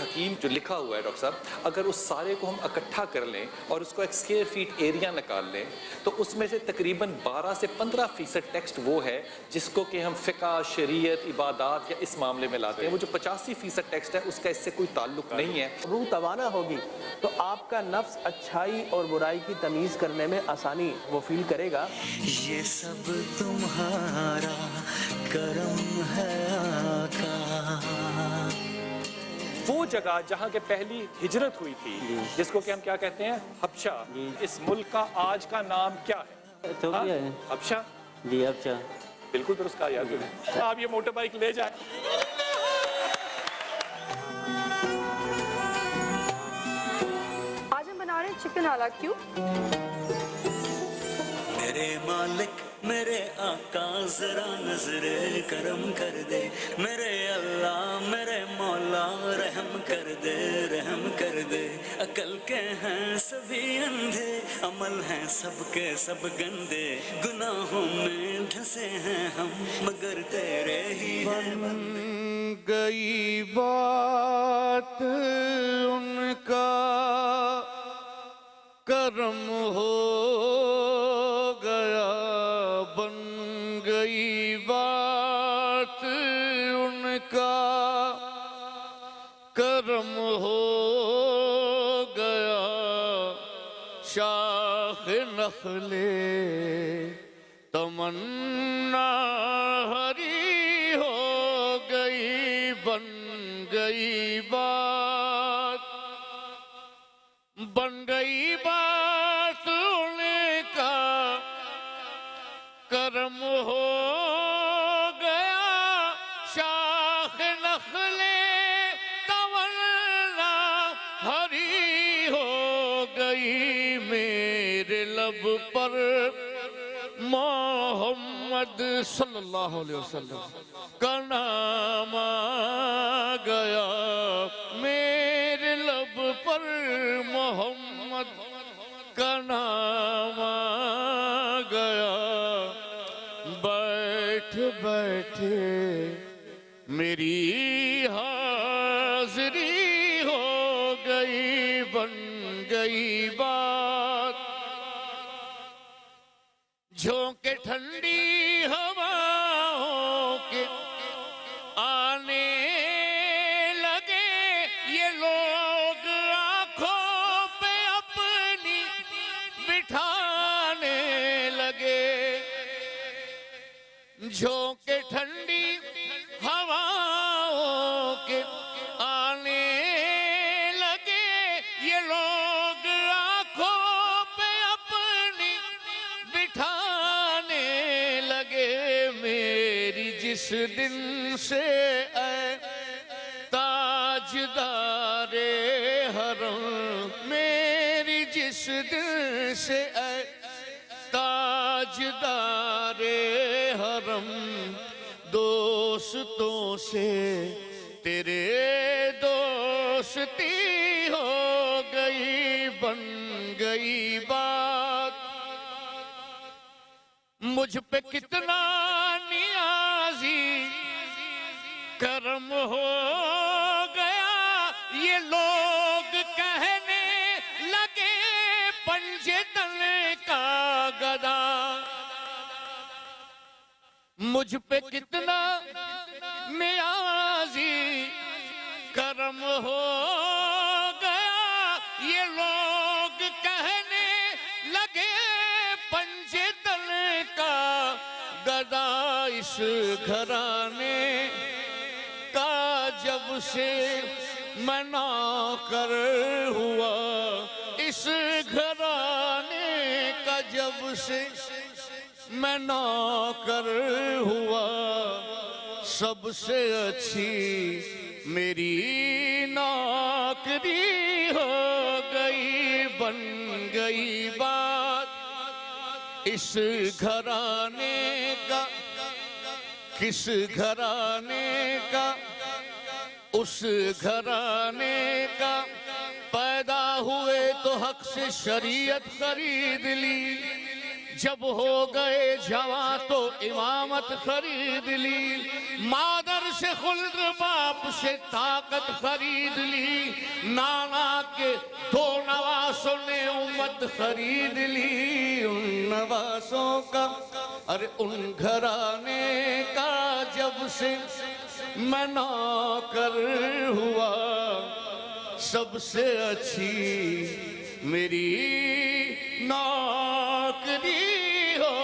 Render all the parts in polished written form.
حکیم جو لکھا ہوا ہے ڈاکٹر صاحب، اگر اس سارے کو ہم اکٹھا کر لیں اور اس کو ایک اسکوائر فیٹ ایریا نکال لیں تو اس میں سے تقریباً 12 سے 15% ٹیکسٹ وہ ہے جس کو کہ ہم فقہ، شریعت، عبادات یا اس معاملے میں لاتے ہیں. وہ جو 85% ٹیکسٹ ہے اس کا اس سے کوئی تعلق نہیں ہے. روح توانا ہوگی تو آپ کا نفس اچھائی اور برائی کی تمیز کرنے میں آسانی وہ فیل کرے گا. یہ سب تمہارا کرم ہے آقا. وہ جگہ جہاں کے پہلی ہجرت ہوئی تھی جس کو کہ ہم کیا کہتے ہیں، حبشہ، اس ملک کا آج کا نام کیا ہے؟ ایتھوپیا ہے حبشہ. جی. اچھا بالکل درست کہا یار تم نے. آپ یہ موٹر بائک لے جائیں. آج ہم بنا رہے ہیں چکن آلا. کیوں؟ میرے مالک میرے آقا ذرا نظر کرم کر دے. میرے اللہ میرے مولا رحم کر دے، رحم کر دے. عقل کے ہیں سبھی اندھے، عمل ہیں سب کے سب گندے. گناہوں میں دھسے ہیں ہم مگر تیرے ہی ہیں. بن گئی بات ان کا کرم ہو گیا. بن گئی بات ان کا کرم ہو گیا. شاخ نخل تمنا ہری ہو گئی. بن گئی بات، بن گئی بات ان کا کرم ہو گیا. شاخ نخل تمنا ہری ہو گئی. میرے لب پر محمد صلی اللہ علیہ وسلم کا نام آ گیا. میرے لب پر محمد کا نام آ گیا. بیٹھ بیٹھے میری حاضری ہو گئی. بن گئی بات جھونکے ٹھنڈی ہواؤں کے آنے لگے. یہ لوگ آنکھوں پہ اپنی بٹھانے لگے. جھونکے ٹھنڈی ہواؤں کے آنے لگے. یہ لوگ آنکھوں پہ اپنی بٹھانے لگے. میری جس دن سے اے تاجدار حرم، میری جس دن سے اے تاجدار حرم، دوستوں سے تیرے دوستی ہو گئی. بن گئی بات مجھ پہ کتنا نیازی کرم ہو گیا. یہ لوگ کہنے لگے پنجے تلے کا گدا. مجھ پہ کتنا نیازی کرم ہو گیا. یہ لوگ کہنے لگے پنجے تلے کا گدا. اس گھرانے کا جب سے میں نوکر ہوا، اس گھرانے کا جب سے میں نوکر ہوا، سب سے اچھی میری نوکری ہو گئی. بن گئی بات اس گھرانے کا، کس گھرانے کا، اس گھرانے کا. پیدا ہوئے تو حق سے شریعت خرید لی، جب ہو گئے جوان تو امامت خرید لی. مادر से खुल्द बाप से ताकत खरीद ली, नाना के दो नवासों ने उम्मत खरीद ली। उन नवासों का अरे उन घराने का जब से मैं नौकर हुआ, सबसे अच्छी मेरी नौकरी हो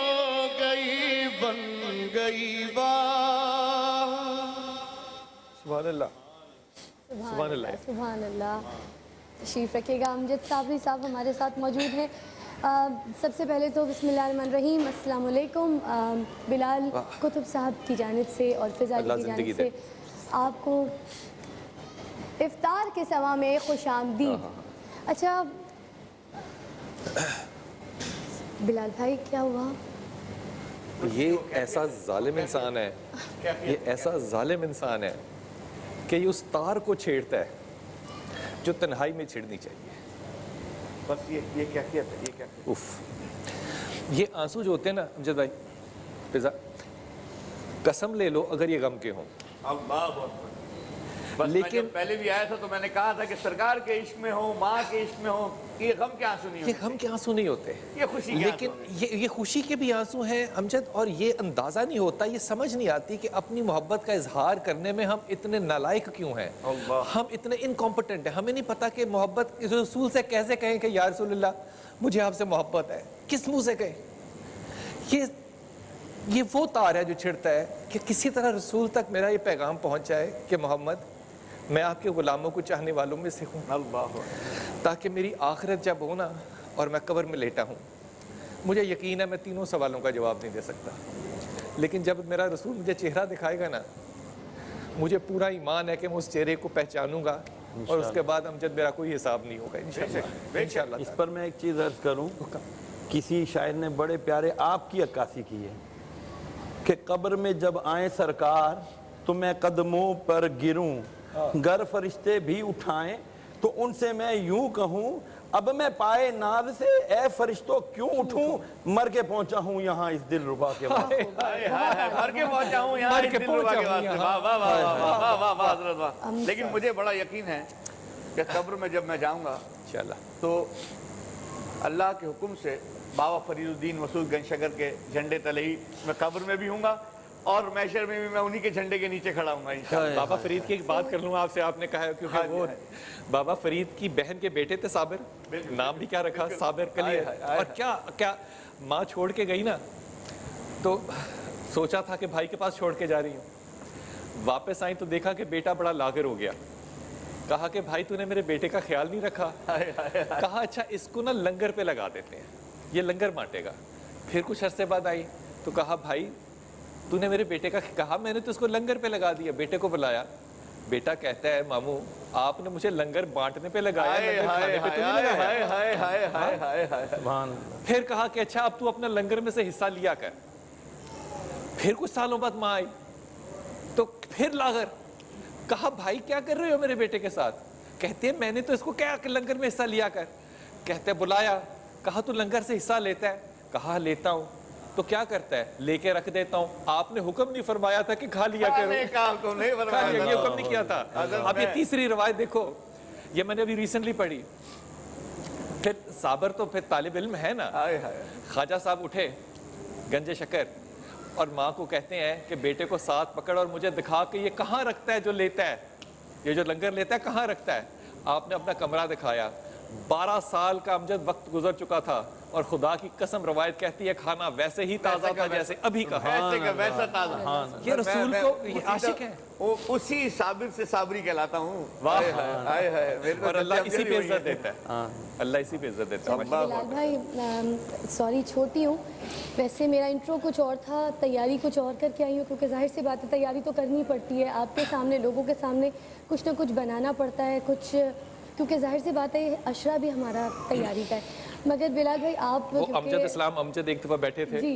गई, बन गई बात। सुभान अल्लाह। सुभान अल्लाह। सुभान अल्लाह। तशरीफ़ रखिएगा। अमजद साबरी साहब हमारे साथ मौजूद हैं। सबसे पहले तो बिस्मिल्लाहिर्रहमानिर्रहीम, अस्सलाम वालेकुम। बिलाल कुतुब साहब की जानिब से और फ़िज़ा की जानिब से आपको इफ्तार के सवा में खुशामदीद। अच्छा बिलाल भाई, क्या हुआ? ये ऐसा जालिम इंसान है, ये ऐसा जालिम इंसान है कि ये उस तार को छेड़ता है जो तन्हाई में छिड़नी चाहिए। बस ये क्या किया था, ये क्या किया? उफ, ये आंसू जो होते हैं ना अमजद भाई, फिजा, कसम ले लो अगर ये गम के हों। बस लेकिन मैं पहले भी आया था तो मैंने कहा था कि सरकार के इश्क में हो, माँ के इश्क में हो, ये गम के आंसू नहीं ये होते, गम के आंसू नहीं होते, ये खुशी के लेकिन आंसू ये खुशी के भी आंसू हैं अमजद। और ये अंदाज़ा नहीं होता, ये समझ नहीं आती कि अपनी मोहब्बत का इजहार करने में हम इतने नालायक क्यों हैं, हम इतने इनकॉम्पिटेंट हैं। हमें नहीं पता कि मोहब्बत रसूल से कैसे कहें कि या रसूलल्लाह मुझे आपसे मोहब्बत है, किस मुँह से कहें। ये वो तार है जो छिड़ता है कि किसी तरह रसूल तक मेरा ये पैगाम पहुँच जाए कि मोहम्मद मैं आपके ग़ुलामों को चाहने वालों में से हूँ, ताकि मेरी आखिरत जब हो ना और मैं कब्र में लेटा हूँ, मुझे यकीन है मैं तीनों सवालों का जवाब नहीं दे सकता, लेकिन जब मेरा रसूल मुझे चेहरा दिखाएगा ना, मुझे पूरा ईमान है कि मैं उस चेहरे को पहचानूंगा और उसके बाद अमजद मेरा कोई हिसाब नहीं होगा इंशाअल्लाह। इंशाअल्लाह। इस पर मैं एक चीज़ अर्ज़ करूं, किसी शायर ने बड़े प्यारे आपकी अक्कासी की है कि कब्र में जब आए सरकार तो मैं कदमों पर गिरूं, गर फरिश्ते भी उठाएं तो उनसे मैं यूं कहूं, अब मैं पाए नाज से ए फरिश्तों क्यों उठूं, मर के पहुंचा हूं यहाँ इस दिलरुबा के वास्ते। मर के पहुंचा हूँ यहाँ इस दिलरुबा के वास्ते। वाह वाह वाह वाह वाह वाह वाह हज़रत वाह। लेकिन मुझे बड़ा यकीन है कि कब्र में जब मैं जाऊंगा इंशाअल्लाह तो अल्लाह के हुक्म से बाबा फरीदुद्दीन मसूद गंजशकर के झंडे तले ही मैं कब्र में भी हूँगा और मैशर में भी मैं उन्हीं के झंडे के नीचे खड़ा हूँगा इंशाअल्लाह। बाबा फरीद की एक बात कर लूँ आपसे, आपने कहा है क्योंकि वो बाबा फरीद की बहन के बेटे थे साबिर, नाम भी क्या रखा, साबिर कली। और क्या क्या माँ छोड़ के गई ना, तो सोचा था कि भाई के पास छोड़ के जा रही हूँ, वापस आई तो देखा कि बेटा बड़ा लागर हो गया। कहा कि भाई तूने मेरे बेटे का ख्याल नहीं रखा। कहा अच्छा इसको ना लंगर पे लगा देते हैं, ये लंगर बांटेगा। फिर कुछ अरसे बाद आई तो कहा भाई तूने मेरे बेटे का कहा, मैंने तो इसको लंगर पे लगा दिया। बेटे को बुलाया, बेटा कहता है मामू आपने मुझे लंगर बांटने पे लगाया, लंगर खाने पे तो नहीं लगाया। फिर कहा कि अच्छा अब तू अपना लंगर में से हिस्सा लिया कर। फिर कुछ सालों बाद माँ आई तो फिर लागर। कहा भाई क्या कर रहे हो मेरे बेटे के साथ? कहते हैं मैंने तो इसको क्या लंगर में हिस्सा लिया कर। कहते बुलाया, कहा तू लंगर से हिस्सा लेता है? कहा लेता हूँ। तो क्या करता है? लेके रख देता हूँ। आपने हुक्म नहीं फरमाया था कि खा लिया करो, नहीं खा लिया, ये हुक्म नहीं किया था। अब ये तीसरी रवायत देखो, ये मैंने अभी रिसेंटली पढ़ी। फिर साबर तो फिर तालिब इल्म है ना, ख्वाजा साहब उठे गंजे शक्कर और माँ को कहते हैं कि बेटे को साथ पकड़ और मुझे दिखा कि ये कहाँ रखता है जो लेता है, ये जो लंगर लेता है कहाँ रखता है। आपने अपना कमरा दिखाया। 12 साल का अमजद वक्त गुजर चुका था और खुदा की कसम रवायत कहती है खाना वैसे ही ताज़ा था जैसे अभी का वैसा ताज़ा। ये रसूल को ये आशिक है, उसी साबिर से साबरी कहलाता हूँ। वाह। हाय हाय, और अल्लाह इसी पे इज्जत देता है, अल्लाह इसी पे इज्जत देता है। बिलाल भाई सॉरी छोटी हूँ, वैसे मेरा इंट्रो कुछ और था, तैयारी कुछ और करके आई हूँ, क्योंकि जाहिर सी बात है तैयारी तो करनी पड़ती है, आपके सामने लोगों के सामने कुछ ना कुछ बनाना पड़ता है, कुछ क्योंकि जाहिर सी बात है अशरा भी हमारा तैयारी का है। मगर बिलाल भाई आप वो क्योंकि- अमजद इस्लाम अमजद एक दफ़ा बैठे थे, जी।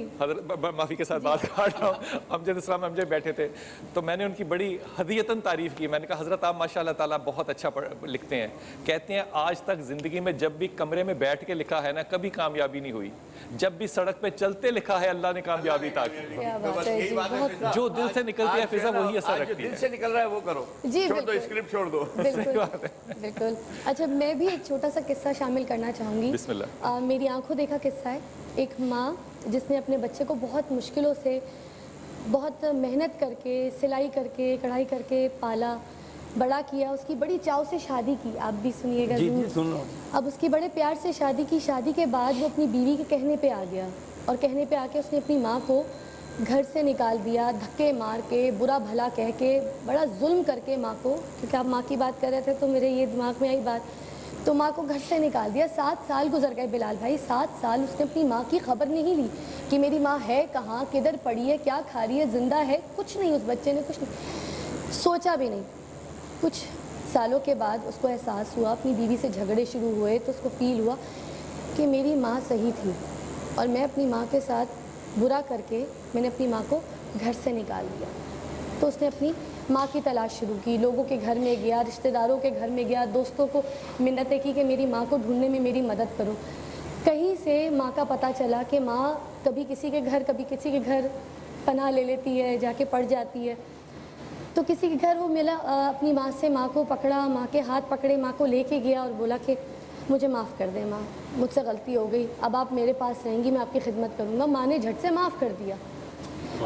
माफ़ी के साथ बात काट रहा हूँ, अमजद इस्लाम अमजद बैठे थे, तो मैंने उनकी बड़ी हदीयतन तारीफ़ की। मैंने कहा हज़रत आप माशाअल्लाह ताला बहुत अच्छा लिखते हैं। कहते हैं आज तक ज़िंदगी में जब भी कमरे में बैठ के लिखा है ना, कभी कामयाबी नहीं हुई, जब भी सड़क पे चलते लिखा है अल्लाह ने कामयाबी ताक की। क्या तो बात बस है यही जी, बात है बहुत फिजा। जो दिल से निकलती है आज फिजा जो है ना, वही असर आज जो रखती दिल है। से निकल रहा है वो करो, जी, छोड़ दो, बिल्कुल। स्क्रिप्ट छोड़ दो। बिल्कुल बिल्कुल। अच्छा, मैं भी एक छोटा सा किस्सा शामिल करना चाहूँगी। बिस्मिल्लाह। मेरी आंखों देखा किस्सा है। एक माँ जिसने अपने बच्चे को बहुत मुश्किलों से, बहुत मेहनत करके, सिलाई करके, कढ़ाई करके पाला, बड़ा किया, उसकी बड़ी चाव से शादी की। आप भी सुनिएगा जी जी ज़रूर। सुन लो। अब उसकी बड़े प्यार से शादी की। शादी के बाद वो अपनी बीवी के कहने पे आ गया, और कहने पे आके उसने अपनी माँ को घर से निकाल दिया, धक्के मार के, बुरा भला कह के, बड़ा जुल्म करके माँ को, क्योंकि आप माँ की बात कर रहे थे तो मेरे ये दिमाग में आई बात, तो माँ को घर से निकाल दिया। 7 साल गुजर गए बिलाल भाई, 7 साल उसने अपनी माँ की खबर नहीं ली कि मेरी माँ है कहाँ, किधर पड़ी है, क्या खा रही है, जिंदा है, कुछ नहीं। उस बच्चे ने कुछ नहीं सोचा भी नहीं। कुछ सालों के बाद उसको एहसास हुआ, अपनी बीवी से झगड़े शुरू हुए तो उसको फील हुआ कि मेरी माँ सही थी और मैं अपनी माँ के साथ बुरा करके मैंने अपनी माँ को घर से निकाल दिया। तो उसने अपनी माँ की तलाश शुरू की, लोगों के घर में गया, रिश्तेदारों के घर में गया, दोस्तों को मिन्नतें की कि मेरी माँ को ढूंढने में मेरी मदद करो। कहीं से माँ का पता चला कि माँ कभी किसी के घर, कभी किसी के घर पनाह ले लेती है, जाके पड़ जाती है। तो किसी के घर वो मिला, अपनी माँ से माँ को पकड़ा, माँ के हाथ पकड़े, माँ को लेके गया और बोला कि मुझे माफ़ कर दें माँ, मुझसे गलती हो गई, अब आप मेरे पास रहेंगी, मैं आपकी खिदमत करूँगा। माँ ने झट से माफ़ कर दिया।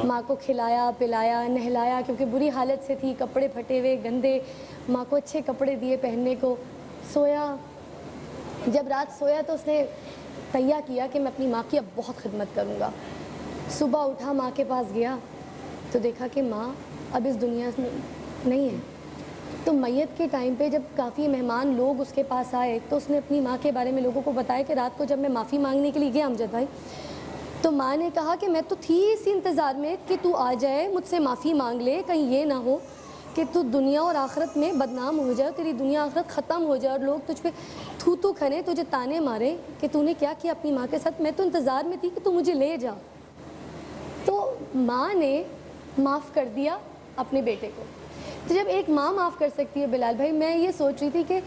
माँ को खिलाया पिलाया नहलाया, क्योंकि बुरी हालत से थी, कपड़े फटे हुए गंदे, माँ को अच्छे कपड़े दिए पहनने को। सोया, जब रात सोया तो उसने तैयार किया कि मैं अपनी माँ की अब बहुत खिदमत करूँगा। सुबह उठा, माँ के पास गया तो देखा कि माँ अब इस दुनिया में नहीं है। तो मैयत के टाइम पे जब काफ़ी मेहमान लोग उसके पास आए तो उसने अपनी माँ के बारे में लोगों को बताया कि रात को जब मैं माफ़ी मांगने के लिए गया अमजद भाई, तो माँ ने कहा कि मैं तो थी इसी इंतज़ार में कि तू आ जाए, मुझसे माफ़ी मांग ले, कहीं ये ना हो कि तू दुनिया और आखिरत में बदनाम हो जाए, तेरी दुनिया आखिरत ख़त्म हो जाए और लोग तुझ पे थू खने, तुझे ताने मारे कि तूने क्या किया अपनी माँ के साथ। मैं तो इंतज़ार में थी कि तू मुझे ले जा। तो माँ ने माफ़ कर दिया अपने बेटे को। तो जब एक माँ माफ़ कर सकती है बिलाल भाई, मैं ये सोच रही थी कि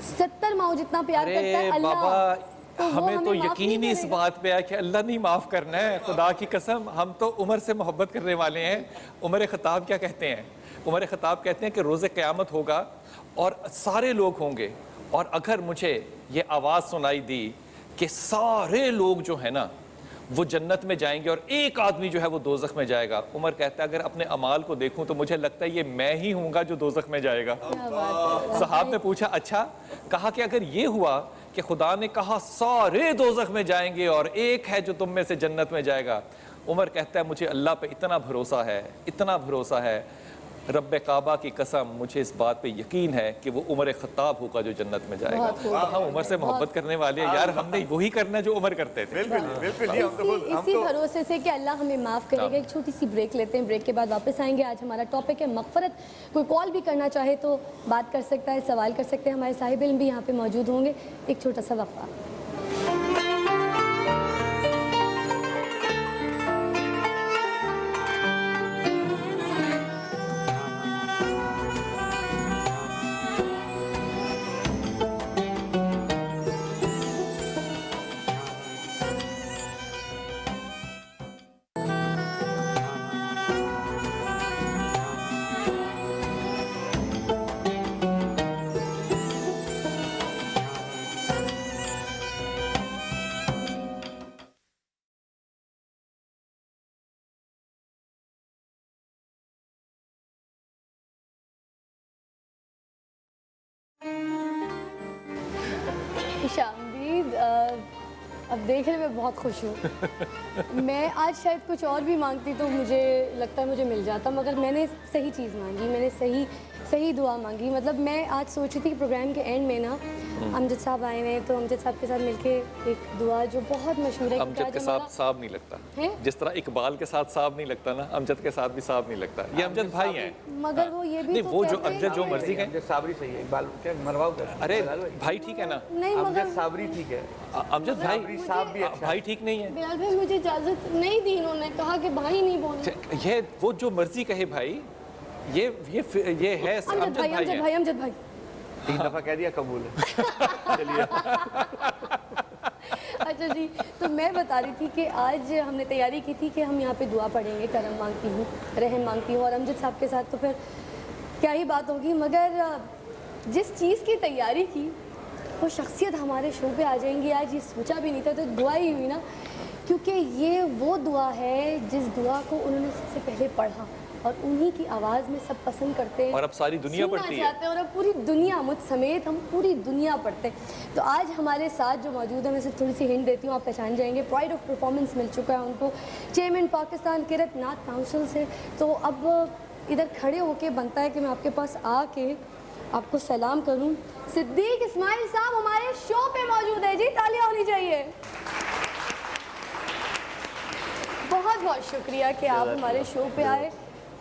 70 माँ जितना प्यार करता है अल्लाह, बाबा, तो वो हमें तो माफ़ यकीन नहीं ही इस करेगा। बात पे है कि अल्लाह नहीं माफ़ करना है। खुदा की कसम, हम तो उमर से मोहब्बत करने वाले हैं। उमर ख़त्ताब क्या कहते हैं? उमर ख़त्ताब कहते हैं कि रोज़े क़यामत होगा और सारे लोग होंगे, और अगर मुझे ये आवाज़ सुनाई दी कि सारे लोग जो है ना वो जन्नत में जाएंगे और एक आदमी जो है वो दोज़ख में जाएगा, उमर कहता है अगर अपने अमाल को देखूं तो मुझे लगता है ये मैं ही हूँगा जो दोज़ख में जाएगा। क्या बात है। सहाब ने पूछा अच्छा, कहा कि अगर ये हुआ कि खुदा ने कहा सारे दोज़ख में जाएंगे और एक है जो तुम में से जन्नत में जाएगा, उमर कहता है मुझे अल्लाह पे इतना भरोसा है, इतना भरोसा है, रब्बे काबा की कसम, मुझे इस बात पे यकीन है कि वो उमर ख़त्ताब होगा जो जन्नत में जाएगा। बहुत खूब। तो हम उमर से मोहब्बत करने वाले हैं यार, हमने वही करना है जो उमर करते थे। बिल्कुल बिल्कुल, ये हम तो इसी भरोसे से कि अल्लाह हमें माफ़ करेगा। एक छोटी सी ब्रेक लेते हैं, ब्रेक के बाद वापस आएंगे। आज हमारा टॉपिक है मग़फ़रत। कोई कॉल भी करना चाहे तो बात कर सकता है, सवाल कर सकते हैं, हमारे साहिब इल्म भी यहाँ पे मौजूद होंगे। एक छोटा सा वक्फा। शामदीद, अब देखने में बहुत खुश हूँ। मैं आज शायद कुछ और भी मांगती तो मुझे लगता है मुझे मिल जाता, मगर मैंने सही चीज़ मांगी, मैंने सही सही दुआ मांगी। मतलब मैं आज सोच रही थी कि प्रोग्राम के एंड में ना अमजद साहब आए हुए हैं, तो अमजद साहब के साथ मिलके एक दुआ जो बहुत मशहूर है, क्योंकि अमजद आज के हमारा साथ साहब नहीं लगता, है? जिस तरह इकबाल के साथ साहब नहीं लगता ना, अमजद के साथ भी साहब नहीं लगता। ये अमजद भाई हैं। मगर वो ये भी नहीं, तो वो जो कहते हैं अमजद जो कि- मर्जी कहें। अमजद साबरी सही है, इकबाल क्या मरवाओ कर। अरे भाई ठीक है ना, नहीं अमजद मगर साबरी ठीक है, अमजद भाई साबरी साहब भी अच्छा भाई ठीक नहीं है। बिलाल भाई मुझे इजाजत नहीं दी, इन्होंने कहा कि भाई नहीं बोलना। ये वो जो मर्जी कहे भाई, ये है अमजद भाई, अमजद है। भाई, अमजद भाई। 3 दफा कह दिया, कबूल है। चलिए अच्छा जी, तो मैं बता रही थी कि आज हमने तैयारी की थी कि हम यहाँ पे दुआ पढ़ेंगे, करम मांगती हूँ, रहम मांगती हूँ, और अमजद साहब के साथ तो फिर क्या ही बात होगी। मगर जिस चीज़ की तैयारी की वो शख्सियत हमारे शो पे आ जाएंगी आज, ये सोचा भी नहीं था, तो दुआ ही हुई ना, क्योंकि ये वो दुआ है जिस दुआ को उन्होंने सबसे पहले पढ़ा और उन्हीं की आवाज़ में सब पसंद करते हैं और अब सारी दुनिया सुनना पढ़ती है। चाहते हैं, और अब पूरी दुनिया मुझ समेत हम पूरी दुनिया पढ़ते हैं। तो आज हमारे साथ जो मौजूद है, मैं सिर्फ थोड़ी सी हिंट देती हूँ, आप पहचान जाएंगे। प्राइड ऑफ परफॉर्मेंस मिल चुका है उनको चेयरमैन पाकिस्तान किरत नाथ काउंसिल से। तो अब इधर खड़े होके बनता है कि मैं आपके पास आके आपको सलाम करूं। सिद्दीक इस्माइल साहब हमारे शो पे मौजूद है जी, तालियां होनी चाहिए। बहुत बहुत शुक्रिया कि आप हमारे शो पे आए।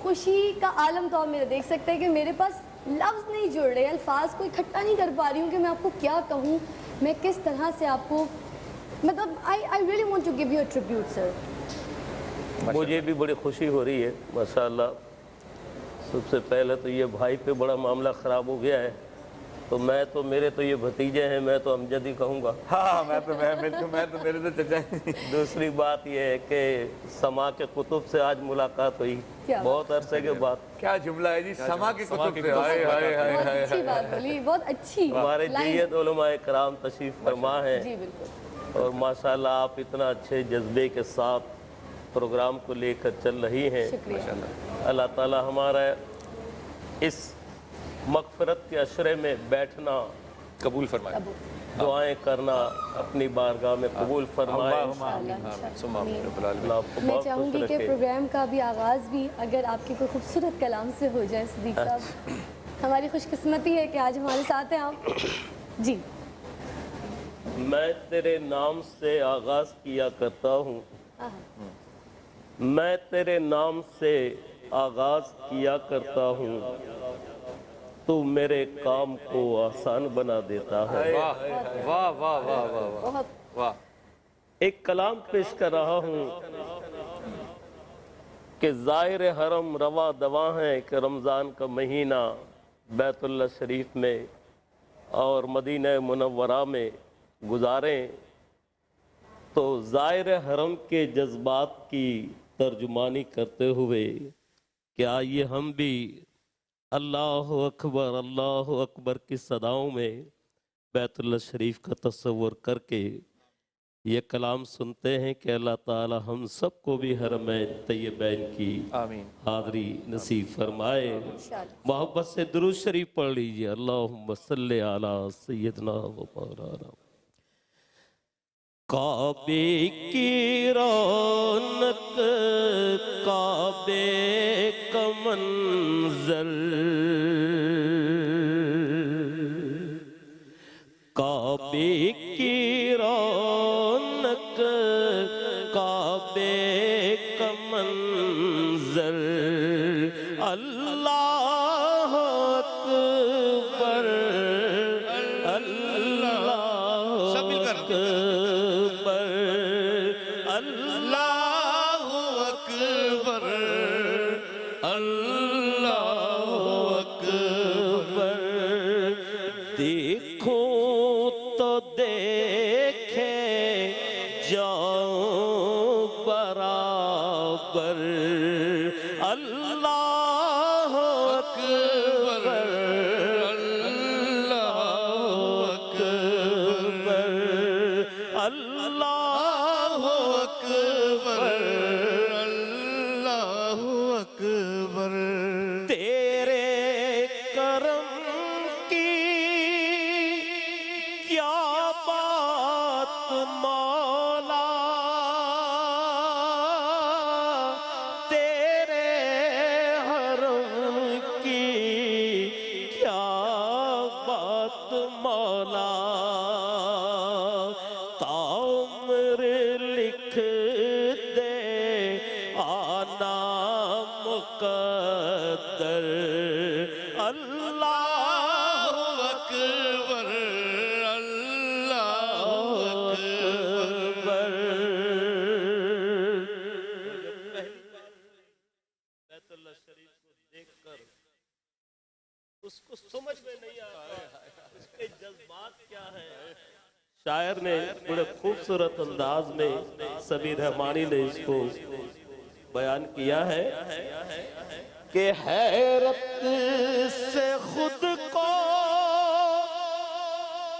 खुशी का आलम तो आप मेरा देख सकते हैं कि मेरे पास लफ्ज़ नहीं जुड़ रहे, अल्फाज को इकट्ठा नहीं कर पा रही हूँ कि मैं आपको क्या कहूँ, मैं किस तरह से आपको, मतलब I really want to give you a tribute sir. मुझे भी बड़ी खुशी हो रही है माशाल्लाह। सबसे पहले तो ये भाई पे बड़ा मामला ख़राब हो गया है, तो मेरे तो ये भतीजे हैं, मैं तो अमजद ही कहूँगा। हाँ, मैं तो मेरे तो चचा हैं। दूसरी बात ये है कि समा के कुतुब से आज मुलाकात हुई, क्या बहुत अरसे के बाद। क्या जुमला है जी, समा के कुतुब से। हाय हाय हाय बहुत हाय। अच्छी बात बोली, बहुत अच्छी हमारे लाइन। जय्यद उलमाए कराम तशरीफ़ फरमा है, जी बिल्कुल। और माशाल्लाह आप इतना अच्छे जज्बे के साथ प्रोग्राम को लेकर चल रही हैं। शुक्रिया। अल्लाह ताला हमारा इस मग़फ़िरत के अशरे में बैठना, कबूल फरमाए। दुआएं करना अपनी बारगाह में कबूल फरमाए। मैं चाहूँगी कि प्रोग्राम का भी आगाज़ भी अगर आपके कोई खूबसूरत कलाम से हो जाए सिद्दीक साहब। हमारी खुशकिस्मती है कि आज हमारे साथ हैं आप जी। मैं तेरे नाम से आगाज़ किया करता हूँ, मैं तेरे नाम से आगाज़ किया करता हूँ, तू मेरे काम को आसान बना देता है। वाह वाह वाह वाह वाह वाह बहुत वाह। एक कलाम पेश कर रहा हूँ कि ज़ाहिर हरम रवा दवा है कि रमज़ान का महीना बैतुल्लाह शरीफ में और मदीना मुनव्वरा में गुजारें, तो ज़ाहिर हरम के जज्बात की तर्जुमानी करते हुए क्या ये हम भी अल्लाह अकबर की सदाओं में बैतुल्लाह शरीफ का तस्वुर करके ये कलाम सुनते हैं कि अल्लाह ताला हम सबको भी हरमैन तैयबैन की आमीन। हाज़री नसीब फरमाए। मोहब्बत से दुरूद शरीफ पढ़ लीजिए। अल्लाहुम्मा सल्ली अला सय्यदना व मौलाना। काबे की रौनक, काबे का मंज़र, काबे की रौनक, काबे का मंज़र, अल्लाह अकबर, अल्लाह अकबर, अल्लाह अकबर, अल्लाह अकबर। देखो तो देखे जाओ बराबर, अल्लाह अकबर, अल्लाह अकबर, अल्लाह अकबर, अल्लाह अकबर। तेरे करम की क्या बात मौला, तेरे हरम की اس کو سمجھ میں نہیں آتا اس کے جذبات کیا ہیں. شاعر نے بڑے خوبصورت انداز میں سمیر رحمانی نے اس کو بیان کیا ہے کہ حیرت سے خود کو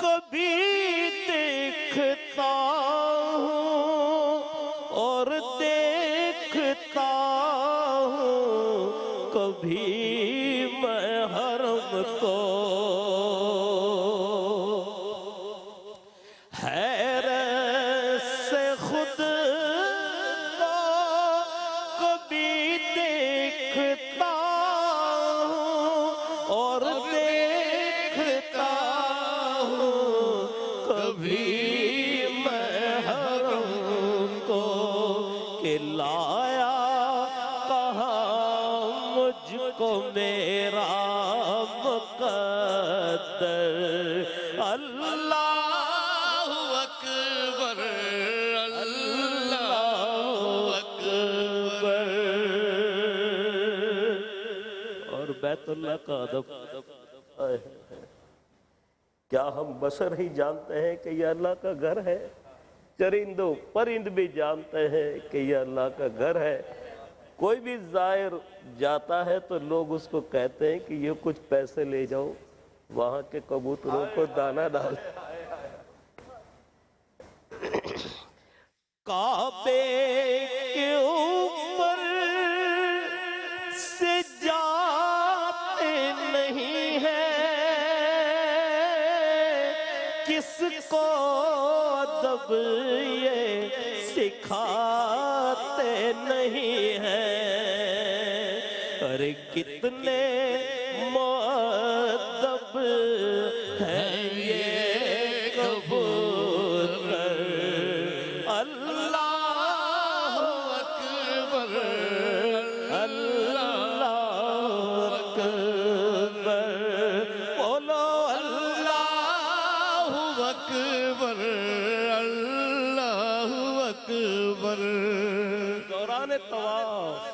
کبھی دیکھتا ہوں اور دیکھتا ہوں کبھی میں حرم کو. حیرت سے خود کو کبھی دیکھتا ہوں اور دیکھتا ہوں کبھی میں حرم کو کہ لایا کہاں مجھ کو میرا مقدر. اللہ اکبر اللہ اکبر. اور بیت اللہ کا ادب کیا ہم بشر ہی جانتے ہیں کہ یہ اللہ کا گھر ہے؟ چرند و پرند بھی جانتے ہیں کہ یہ اللہ کا گھر ہے. کوئی بھی زائر جاتا ہے تو لوگ اس کو کہتے ہیں کہ یہ کچھ پیسے لے جاؤ وہاں کے کبوتروں کو دانہ ڈال. کعبے کے اوپر سے جاتے نہیں ہیں کس کو ادب یہ سکھاتے نہیں ہیں. ارے کتنے مؤدب ہیں یہ کبوتر. اللہ اکبر اللہ اکبر. بولو اللہ اکبر اللہ اکبر. دوران طواف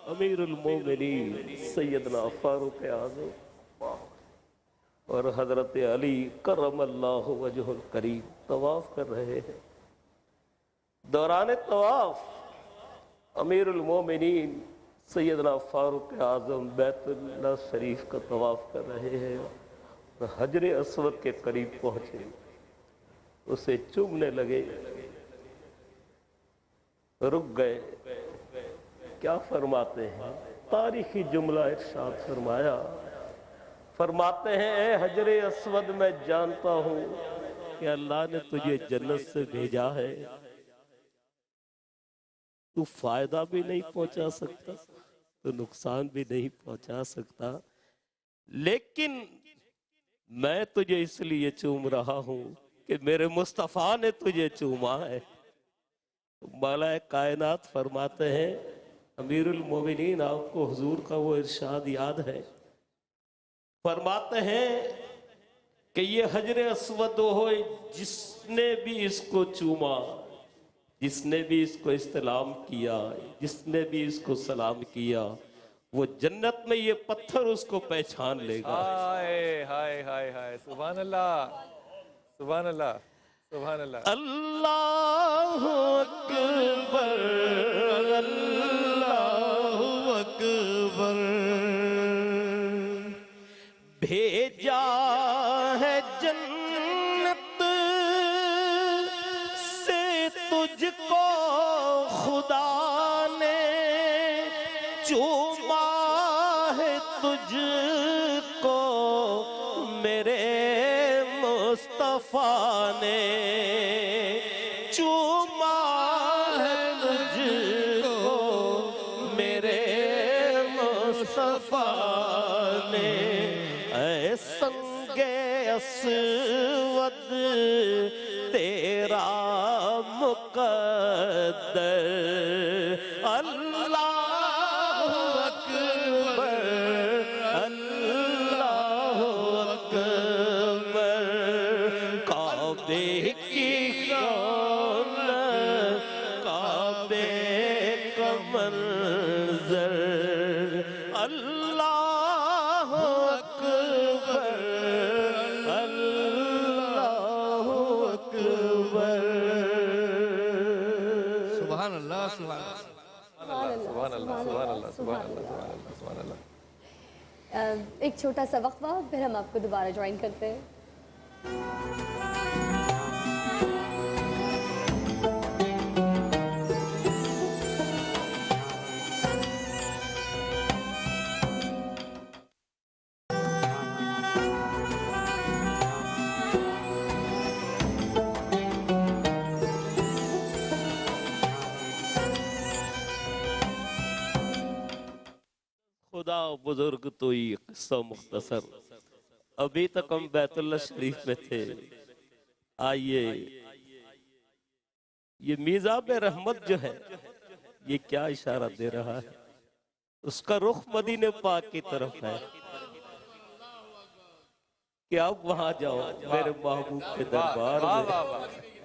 امیر المومنین سیدنا فاروق اعظم اور حضرت علی کرم اللہ وجہ الکریم طواف کر رہے ہیں. دوران طواف امیر المومنین سیدنا فاروق اعظم بیت اللہ شریف کا طواف کر رہے ہیں اور حجر اسود کے قریب پہنچے اسے چومنے لگے رک گئے. کیا فرماتے ہیں؟ تاریخی جملہ ارشاد فرمایا. فرماتے ہیں اے حجر اسود میں جانتا ہوں کہ اللہ نے تجھے جنت سے بھیجا ہے. تو فائدہ بھی نہیں پہنچا سکتا تو نقصان بھی نہیں پہنچا سکتا لیکن میں تجھے اس لیے چوم رہا ہوں کہ میرے مصطفیٰ نے تجھے چوما ہے. مولا کائنات فرماتے ہیں امیر المومنین آپ کو حضور کا وہ ارشاد یاد ہے. فرماتے ہیں کہ یہ حجر اسود ہو جس نے بھی اس کو چوما جس نے بھی اس کو استلام کیا جس نے بھی اس کو سلام کیا وہ جنت میں یہ پتھر اس کو پہچان لے گا. ہائے ہائے ہائے ہائے سبحان اللہ سبحان اللہ سبحان اللہ. اللہ اکبر اللہ اکبر. بھیجا ہے جنت سے تجھ کو خدا نے چوما ہے تجھ کو میرے مصطفیٰ نے چوما ہے تجھ کو میرے مصطفیٰ نے. اے سنگ اسود تیرا مقدر. اللہ اکبر اللہ اکبر. کعبے کی رونق کعبے کا منظر. اللہ اکبر सुभान अल्लाह, सुभान अल्लाह, सुभान अल्लाह, सुभान अल्लाह, सुभान अल्लाह। एक छोटा सा वक्फा, फिर हम आपको दोबारा ज्वाइन करते हैं। खुदा बुजुर्ग तो ही किस्सा मुख्तसर। अभी तक हम बैतुल्लाह शरीफ में थे। आइए, ये मीज़ाब रहमत जो है, ये क्या इशारा दे रहा है? उसका रुख मदीने पाक की तरफ है कि आप वहां जाओ मेरे महबूब के दरबार में।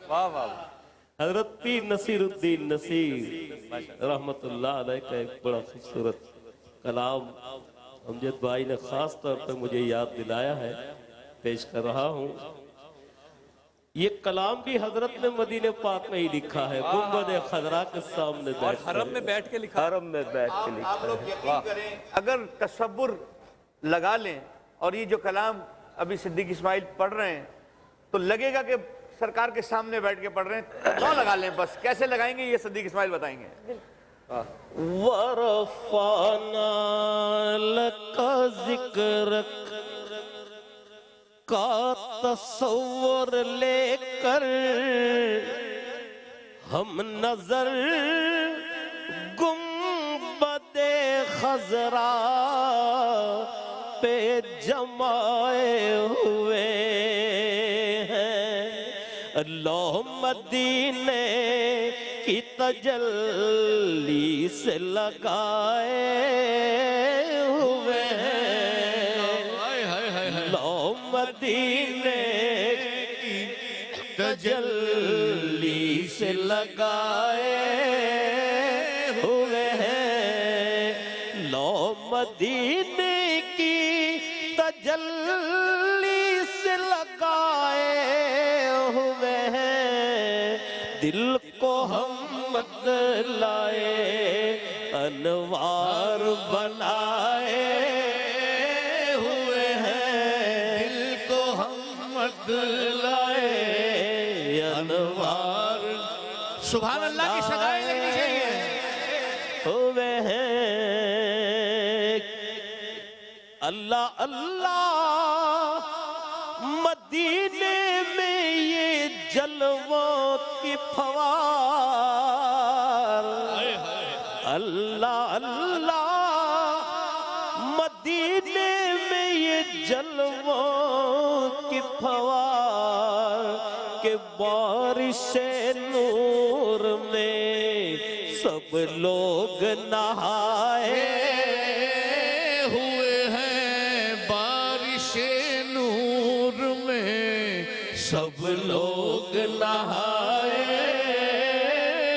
वाह वाह। हजरत पीर नसीरुद्दीन नसीर रहमतुल्लाह अलैह का एक बड़ा खूबसूरत कलाम अमजद भाई ने खास तौर पर मुझे याद दिलाया है, पेश कर रहा हूँ। ये कलाम भी हजरत ने मदीने पाक में ही लिखा है, गुंबद खजरा के सामने बैठ हरम में बैठ के लिखा, हरम में बैठ के लिखा आप लोग है। यकीन करें, अगर तसव्वुर लगा लें और ये जो कलाम अभी सिद्दीक इस्माइल पढ़ रहे हैं तो लगेगा कि सरकार के सामने बैठ के पढ़ रहे हैं। क्यों लगा लें, बस कैसे लगाएंगे ये सिद्दीक इस्माइल बताएंगे। वरफाना लका जिक्रक का तस्वर लेकर हम नजर गुंबदे खजरा पे जमाए हुए हैं। अल्लाह मदीने की तजल्ली से लगाए हुए हैं। लो मदीने की तजल्ली से लगाए हुए हैं। लो मदीने की तजल्ली से लगाए हुए हैं। दिल को हम बदलाए अनवार बनाए हुए हैं। दिल को हम बदलाए अनवार सुभान अल्लाह की सदाएं लगनी चाहिए। हुए हैं। अल्लाह अल्लाह मदीने में ये जलवों की फवार। अल्लाह अल्लाह मदीने में ये जलवों की फवार के बारिश नूर में सब लोग नहाए हुए हैं। बारिश नूर में सब लोग नहाए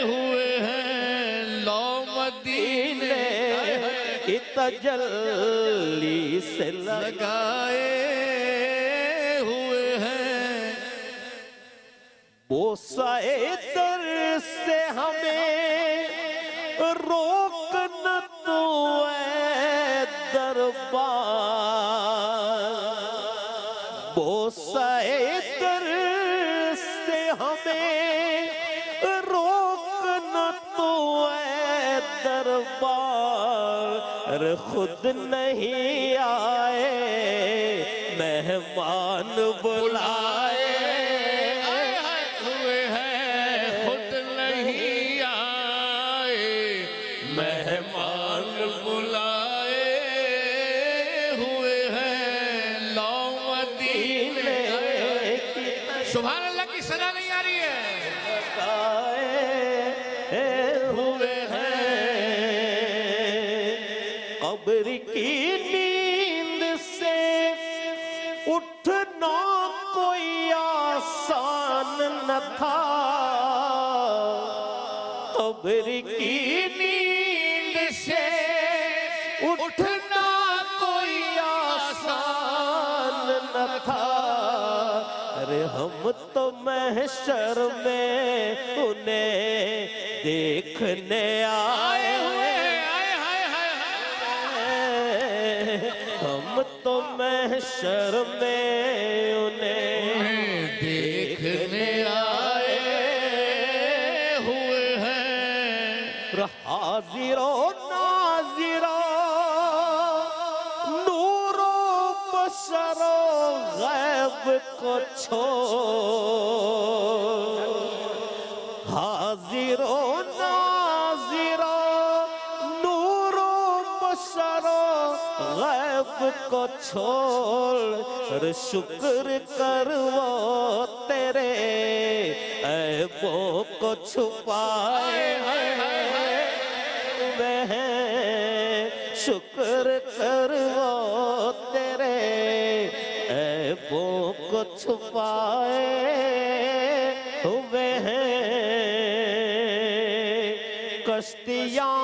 हुए हैं। लो मदीने की तजल्ली से लगाए हुए हैं। बोसाए दर से हमें रोक न तू ऐ दरबार। बोसाए दर से हमें रोक न तू ऐ दरबार। अरे खुद नहीं आए मेहमान बुलाए हुए हैं। खुद नहीं आए मेहमान बुलाए हुए हैं। लो मदीने सुभान अल्लाह की सदा नहीं आ रही है। हुए हैं। कब्र की नींद से उठना कोई आसान न था। कब्र की नींद से उठना कोई आसान न था। अरे हम तो महशर में उन्हें دیکھنے آئے ہوئے ہم تو محشر میں انہیں دیکھنے آئے ہوئے ہیں حاضر و ناظر نور و بشر و غیب کو چھوڑ حاضر و ناظر نور و بشر و غیب کو چھوڑ شکر کر وہ تیرے عیبوں کو چھپائے ہوئے ہیں شکر کر وہ تیرے عیبوں کو چھپائے ہوئے ہیں کشتیاں